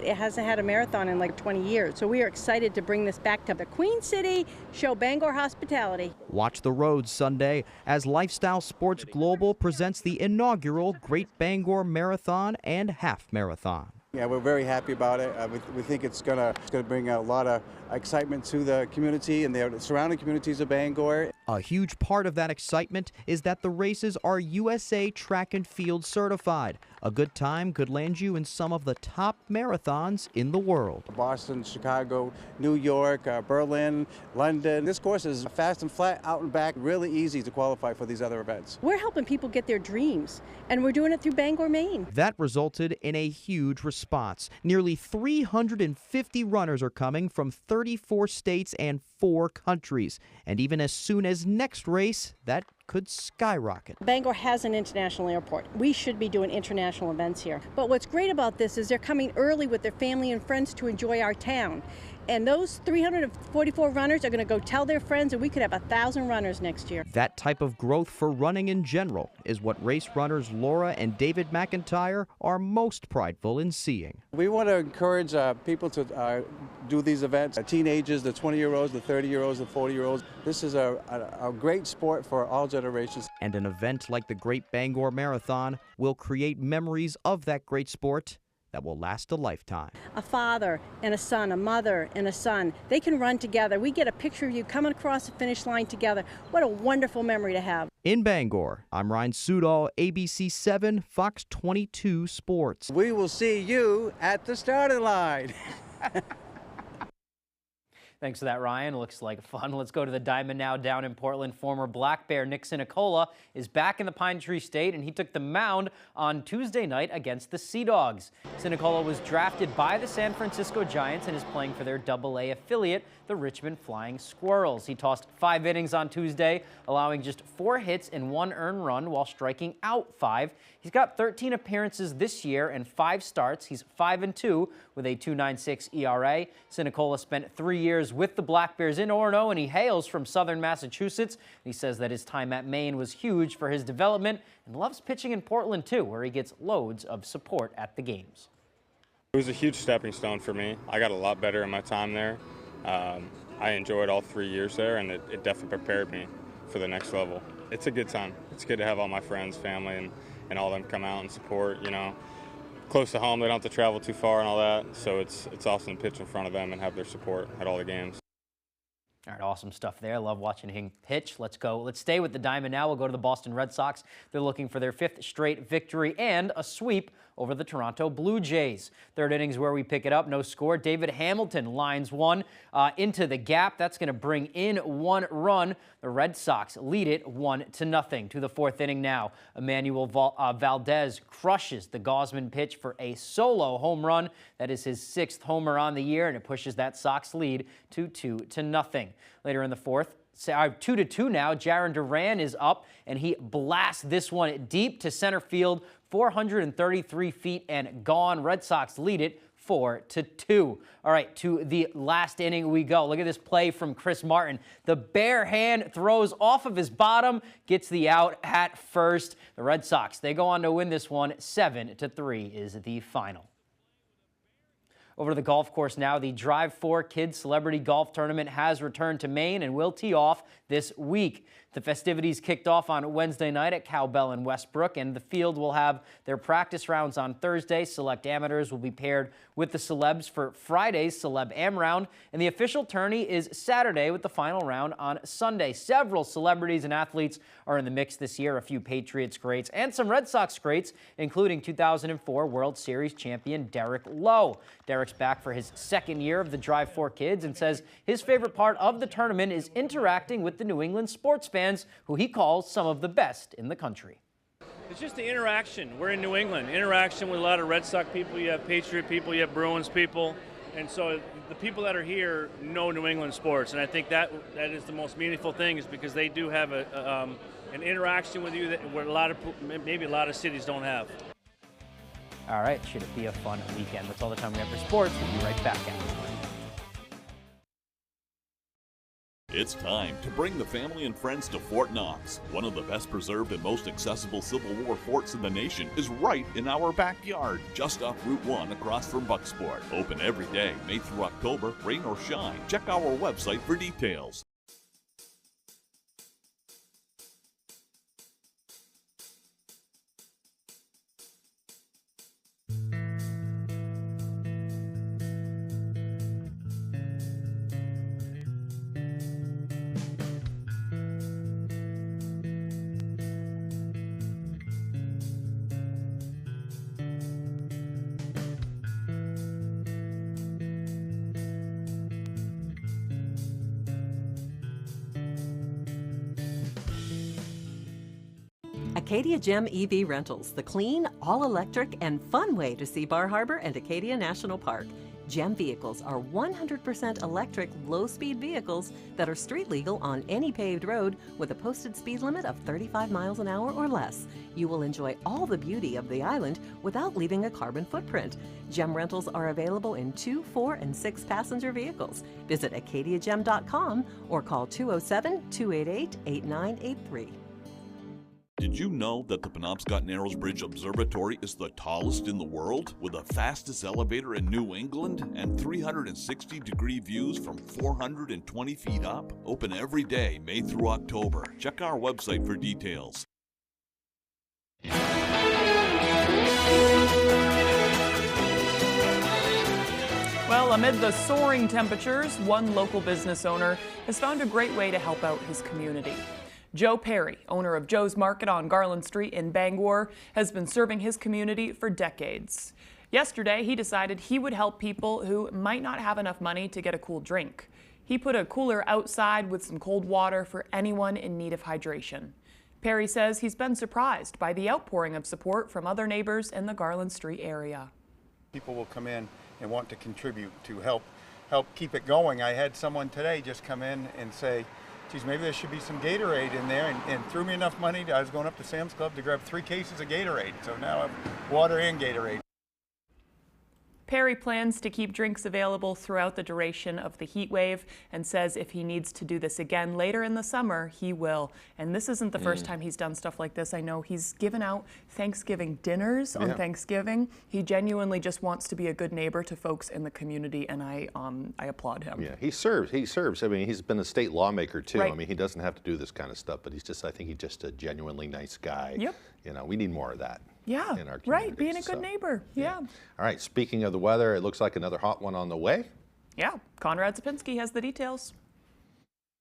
It hasn't had a marathon in like 20 years, so we are excited to bring this back to the Queen City, show Bangor hospitality. Watch the road Sunday as Lifestyle Sports Global presents the inaugural Great Bangor Marathon and Half Marathon. Yeah, we're very happy about it. We think it's gonna bring a lot of excitement to the community and the surrounding communities of Bangor. A huge part of that excitement is that the races are USA Track and Field certified. A good time could land you in some of the top marathons in the world. Boston, Chicago, New York, Berlin, London. This course is fast and flat, out and back, really easy to qualify for these other events. We're helping people get their dreams, and we're doing it through Bangor, Maine. That resulted in a huge response. Nearly 350 runners are coming from 34 states and 4 countries. And even as soon as next race, that could skyrocket. Bangor has an international airport. We should be doing international events here. But what's great about this is they're coming early with their family and friends to enjoy our town. And those 344 runners are going to go tell their friends, and we could have 1,000 runners next year. That type of growth for running in general is what race runners Laura and David McIntyre are most prideful in seeing. We want to encourage people to do these events, teenagers, the 20-year-olds, the 30-year-olds, the 40-year-olds. This is a great sport for all generations. And an event like the Great Bangor Marathon will create memories of that great sport that will last a lifetime. A father and a son, a mother and a son, they can run together. We get a picture of you coming across the finish line together. What a wonderful memory to have. In Bangor, I'm Ryan Sudol, ABC 7, Fox 22 Sports. We will see you at the starting line. Thanks for that, Ryan. Looks like fun. Let's go to the Diamond now down in Portland. Former Black Bear Nick Sinicola is back in the Pine Tree State, and he took the mound on Tuesday night against the Sea Dogs. Sinicola was drafted by the San Francisco Giants and is playing for their AA affiliate, the Richmond Flying Squirrels. He tossed 5 innings on Tuesday, allowing just 4 hits and 1 earned run while striking out 5. He's got 13 appearances this year and 5 starts. He's 5-2 with a 2.96 ERA. Sinicola spent 3 years with the Black Bears in Orono, and he hails from southern Massachusetts. He says that his time at Maine was huge for his development and loves pitching in Portland too, where he gets loads of support at the games. It was a huge stepping stone for me. I got a lot better in my time there. I enjoyed all 3 years there, and it definitely prepared me for the next level. It's a good time. It's good to have all my friends, family, and all them come out and support, you know. Close to home, they don't have to travel too far and all that, so it's awesome to pitch in front of them and have their support at all the games. All right, awesome stuff there. I love watching him pitch. Let's go. Let's stay with the Diamond now. We'll go to the Boston Red Sox. They're looking for their 5th straight victory and a sweep over the Toronto Blue Jays. Third innings where we pick it up. No score. David Hamilton lines one into the gap. That's going to bring in 1 run. The Red Sox lead it 1-0. To the 4th inning now. Emmanuel Valdez crushes the Gausman pitch for a solo home run. That is his 6th homer on the year, and it pushes that Sox lead to 2-0. Later in the 4th, 2-2 now. Jarren Duran is up, and he blasts this one deep to center field, 433 feet and gone. Red Sox lead it 4-2. All right, to the last inning we go. Look at this play from Chris Martin. The bare hand throws off of his bottom, gets the out at first. The Red Sox, they go on to win this one. 7-3 is the final. Over to the golf course now. The Drive 4 Kids Celebrity Golf Tournament has returned to Maine and will tee off this week. The festivities kicked off on Wednesday night at Cowbell in Westbrook, and the field will have their practice rounds on Thursday. Select amateurs will be paired with the celebs for Friday's Celeb Am Round, and the official tourney is Saturday with the final round on Sunday. Several celebrities and athletes are in the mix this year, a few Patriots greats and some Red Sox greats, including 2004 World Series champion Derek Lowe. Derek's back for his 2nd year of the Drive 4 Kids and says his favorite part of the tournament is interacting with the New England sports fans, who he calls some of the best in the country. It's just the interaction. We're in New England. Interaction with a lot of Red Sox people. You have Patriot people, you have Bruins people. And so the people that are here know New England sports. And I think that is the most meaningful thing, is because they do have an interaction with you that where maybe a lot of cities don't have. All right, should it be a fun weekend? That's all the time we have for sports. We'll be right back after. It's time to bring the family and friends to Fort Knox. One of the best preserved and most accessible Civil War forts in the nation is right in our backyard, just off Route 1 across from Bucksport. Open every day, May through October, rain or shine. Check our website for details. Acadia Gem EV Rentals, the clean, all-electric, and fun way to see Bar Harbor and Acadia National Park. Gem vehicles are 100% electric, low-speed vehicles that are street legal on any paved road with a posted speed limit of 35 miles an hour or less. You will enjoy all the beauty of the island without leaving a carbon footprint. Gem rentals are available in 2, 4, and 6 passenger vehicles. Visit acadiagem.com or call 207-288-8983. Did you know that the Penobscot Narrows Bridge Observatory is the tallest in the world, with the fastest elevator in New England and 360-degree views from 420 feet up? Open every day, May through October. Check our website for details. Well, amid the soaring temperatures, one local business owner has found a great way to help out his community. Joe Perry, owner of Joe's Market on Garland Street in Bangor, has been serving his community for decades. Yesterday, he decided he would help people who might not have enough money to get a cool drink. He put a cooler outside with some cold water for anyone in need of hydration. Perry says he's been surprised by the outpouring of support from other neighbors in the Garland Street area. People will come in and want to contribute to help keep it going. I had someone today just come in and say, geez, maybe there should be some Gatorade in there, and threw me enough money. I was going up to Sam's Club to grab 3 cases of Gatorade, so now I have water and Gatorade. Perry plans to keep drinks available throughout the duration of the heat wave and says if he needs to do this again later in the summer, he will. And this isn't the first time he's done stuff like this. I know he's given out Thanksgiving dinners on Thanksgiving. He genuinely just wants to be a good neighbor to folks in the community, and I applaud him. Yeah, he serves. I mean, he's been a state lawmaker too. Right. I mean, he doesn't have to do this kind of stuff, but I think he's just a genuinely nice guy. Yep. You know, we need more of that. Yeah, in our right, being a good neighbor, yeah. All right, speaking of the weather, it looks like another hot one on the way. Yeah, Conrad Zapinski has the details.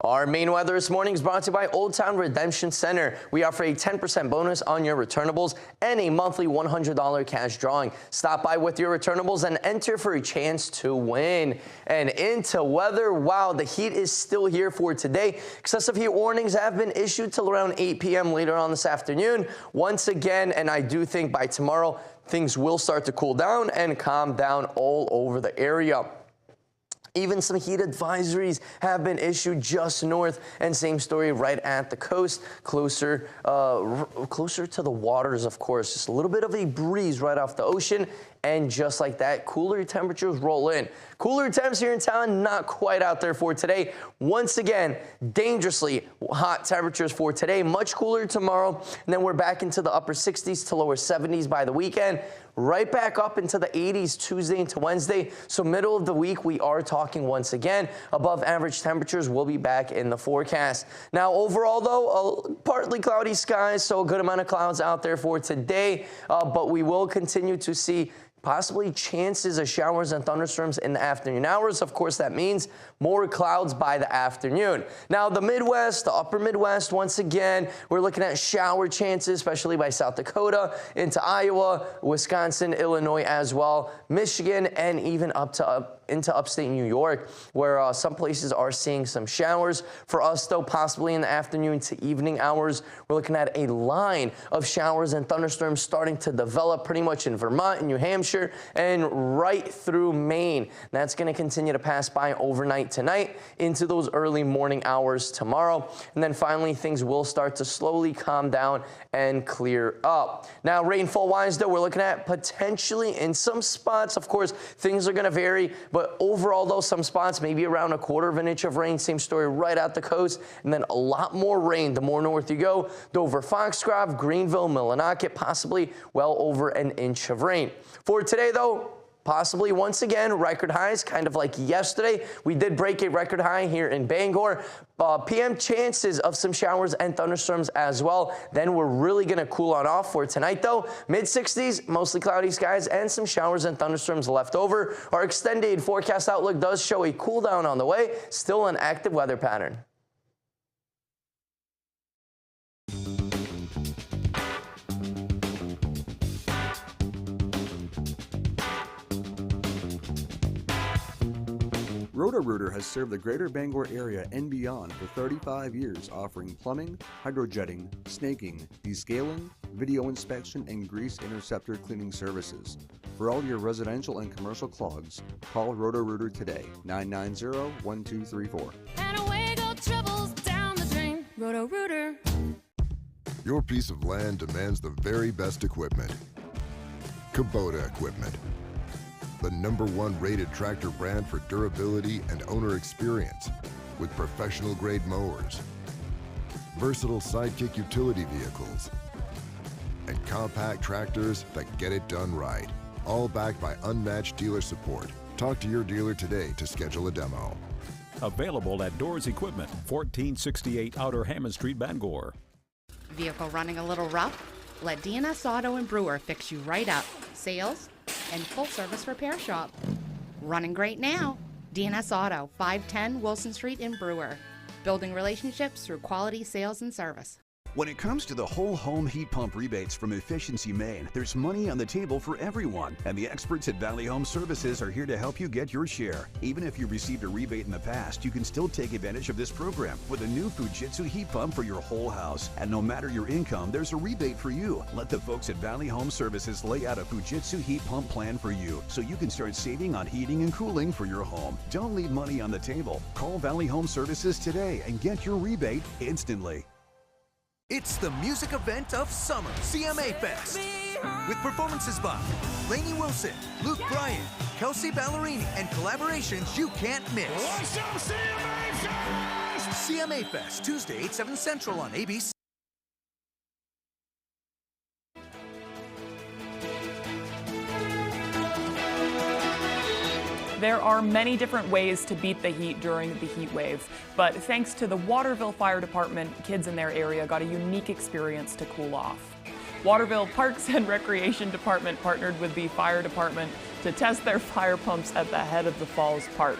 Our main weather this morning is brought to you by Old Town Redemption Center. We offer a 10% bonus on your returnables and a monthly $100 cash drawing. Stop by with your returnables and enter for a chance to win. And into weather, wow, the heat is still here for today. Excessive heat warnings have been issued till around 8 p.m. later on this afternoon. Once again, and I do think by tomorrow, things will start to cool down and calm down all over the area. Even some heat advisories have been issued just north, and same story right at the coast, closer to the waters, of course. Just a little bit of a breeze right off the ocean, and just like that, cooler temperatures roll in. Cooler temps here in town, not quite out there for today. Once again, dangerously hot temperatures for today, much cooler tomorrow, and then we're back into the upper 60s to lower 70s by the weekend. Right back up into the 80s Tuesday into Wednesday. So middle of the week, we are talking once again above average temperatures will be back in the forecast. Now overall though, partly cloudy skies, so a good amount of clouds out there for today, but we will continue to see possibly chances of showers and thunderstorms in the afternoon hours. Of course, that means more clouds by the afternoon. Now, the Midwest, the upper Midwest, once again, we're looking at shower chances, especially by South Dakota, into Iowa, Wisconsin, Illinois as well, Michigan, and even into upstate New York, where some places are seeing some showers. For us, though, possibly in the afternoon to evening hours, we're looking at a line of showers and thunderstorms starting to develop pretty much in Vermont and New Hampshire and right through Maine. That's going to continue to pass by overnight tonight into those early morning hours tomorrow. And then finally, things will start to slowly calm down and clear up. Now, rainfall-wise, though, we're looking at potentially in some spots, of course, things are going to vary, But overall, though, some spots maybe around a 1/4 inch of rain. Same story right out the coast. And then a lot more rain the more north you go. Dover, Foxcroft, Greenville, Millinocket, possibly well over an inch of rain. For today, though, possibly once again record highs, kind of like yesterday. We did break a record high here in Bangor. PM chances of some showers and thunderstorms as well. Then we're really going to cool on off. For tonight, though, mid-60s, mostly cloudy skies and some showers and thunderstorms left over. Our extended forecast outlook does show a cool down on the way. Still an active weather pattern. Roto-Rooter has served the greater Bangor area and beyond for 35 years, offering plumbing, hydrojetting, snaking, descaling, video inspection, and grease interceptor cleaning services. For all your residential and commercial clogs, call Roto-Rooter today, 990-1234. And away go troubles down the drain. Roto-Rooter. Your piece of land demands the very best equipment. Kubota equipment. The #1 rated tractor brand for durability and owner experience, with professional grade mowers, versatile sidekick utility vehicles, and compact tractors that get it done right. All backed by unmatched dealer support. Talk to your dealer today to schedule a demo. Available at Doors Equipment, 1468 Outer Hammond Street, Bangor. Vehicle running a little rough? Let DNS Auto and Brewer fix you right up. Sales and full service repair shop. Running great now. DNS Auto, 510 Wilson Street in Brewer. Building relationships through quality sales and service. When it comes to the whole home heat pump rebates from Efficiency Maine, there's money on the table for everyone. And the experts at Valley Home Services are here to help you get your share. Even if you received a rebate in the past, you can still take advantage of this program with a new Fujitsu heat pump for your whole house. And no matter your income, there's a rebate for you. Let the folks at Valley Home Services lay out a Fujitsu heat pump plan for you so you can start saving on heating and cooling for your home. Don't leave money on the table. Call Valley Home Services today and get your rebate instantly. It's the music event of summer, CMA Fest, with performances by Lainey Wilson, Luke Bryan, Kelsey Ballerini, and collaborations you can't miss. CMA Fest, Tuesday, 8/7 Central on ABC. There are many different ways to beat the heat during the heat wave, but thanks to the Waterville Fire Department, kids in their area got a unique experience to cool off. Waterville Parks and Recreation Department partnered with the fire department to test their fire pumps at the head of the Falls Park.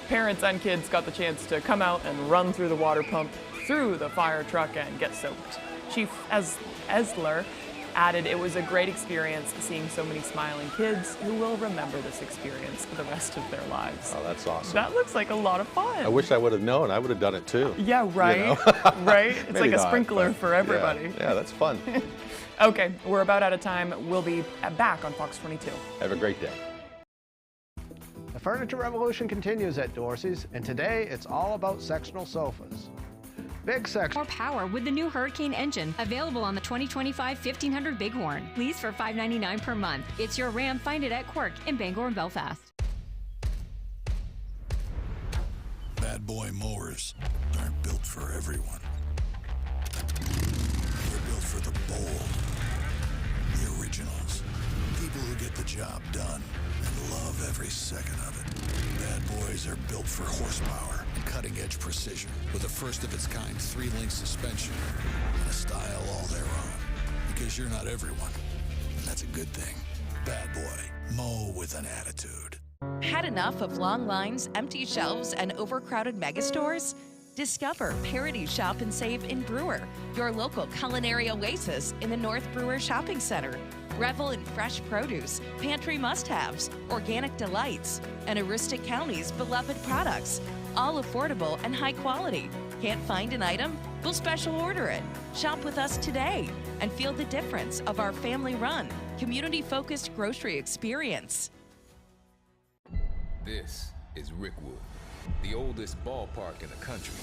Parents and kids got the chance to come out and run through the water pump, through the fire truck, and get soaked. Chief Esler added it was a great experience seeing so many smiling kids who will remember this experience for the rest of their lives. Oh, that's awesome. That looks like a lot of fun. I wish I would have known. I would have done it too. Yeah, right? You know? Right? It's Maybe like a not, sprinkler but for everybody. Yeah, that's fun. Okay, we're about out of time. We'll be back on Fox 22. Have a great day. The furniture revolution continues at Dorsey's, and today it's all about sectional sofas. Big section. More power with the new Hurricane engine, available on the 2025 1500 Bighorn. Lease for $599 per month. It's your Ram. Find it at Quirk in Bangor and Belfast. Bad boy mowers aren't built for everyone. They're built for the bold, the originals, people who get the job done and love every second of it. Bad boys are built for horsepower and cutting-edge precision with a first-of-its-kind 3-link suspension and a style all their own. Because you're not everyone, and that's a good thing. Bad boy, mow with an attitude. Had enough of long lines, empty shelves, and overcrowded megastores? Discover Parity Shop and Save in Brewer, your local culinary oasis in the North Brewer Shopping Center. Revel in fresh produce, pantry must-haves, organic delights, and Aroostook County's beloved products, all affordable and high quality. Can't find an item? We'll special order it. Shop with us today and feel the difference of our family-run, community-focused grocery experience. This is Rickwood, the oldest ballpark in the country.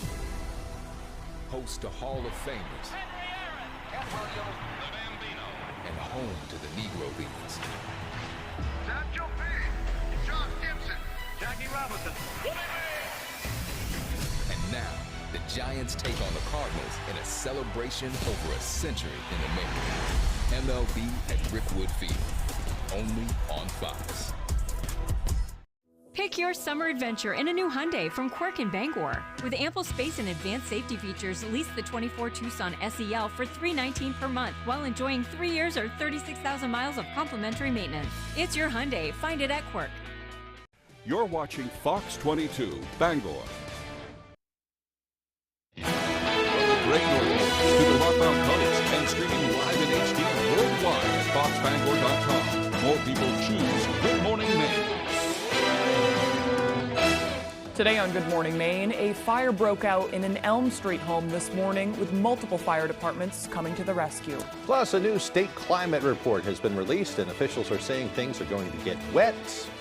Host to Hall of Famers. And home to the Negro Leagues. And now, the Giants take on the Cardinals in a celebration over a century in the making. MLB at Rickwood Field, only on Fox. Pick your summer adventure in a new Hyundai from Quirk in Bangor. With ample space and advanced safety features, lease the 24 Tucson SEL for $319 per month while enjoying 3 years or 36,000 miles of complimentary maintenance. It's your Hyundai. Find it at Quirk. You're watching Fox 22, Bangor. Great North to the Rockbound Coast and streaming live in HD worldwide at foxbangor.com. More people choose Good Morning Maine. Today on Good Morning Maine, a fire broke out in an Elm Street home this morning with multiple fire departments coming to the rescue. Plus, a new state climate report has been released, and officials are saying things are going to get wet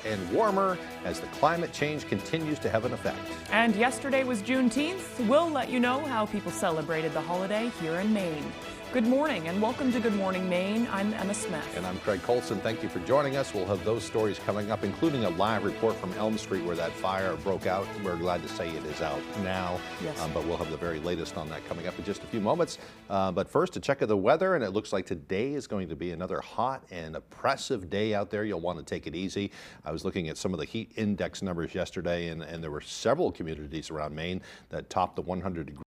and warmer as the climate change continues to have an effect. And yesterday was Juneteenth. We'll let you know how people celebrated the holiday here in Maine. Good morning and welcome to Good Morning Maine. I'm Emma Smith. And I'm Craig Colson. Thank you for joining us. We'll have those stories coming up, including a live report from Elm Street where that fire broke out. We're glad to say it is out now, yes. But we'll have the very latest on that coming up in just a few moments. But first, a check of the weather, and it looks like today is going to be another hot and oppressive day out there. You'll want to take it easy. I was looking at some of the heat index numbers yesterday, and there were several communities around Maine that topped the 100 degree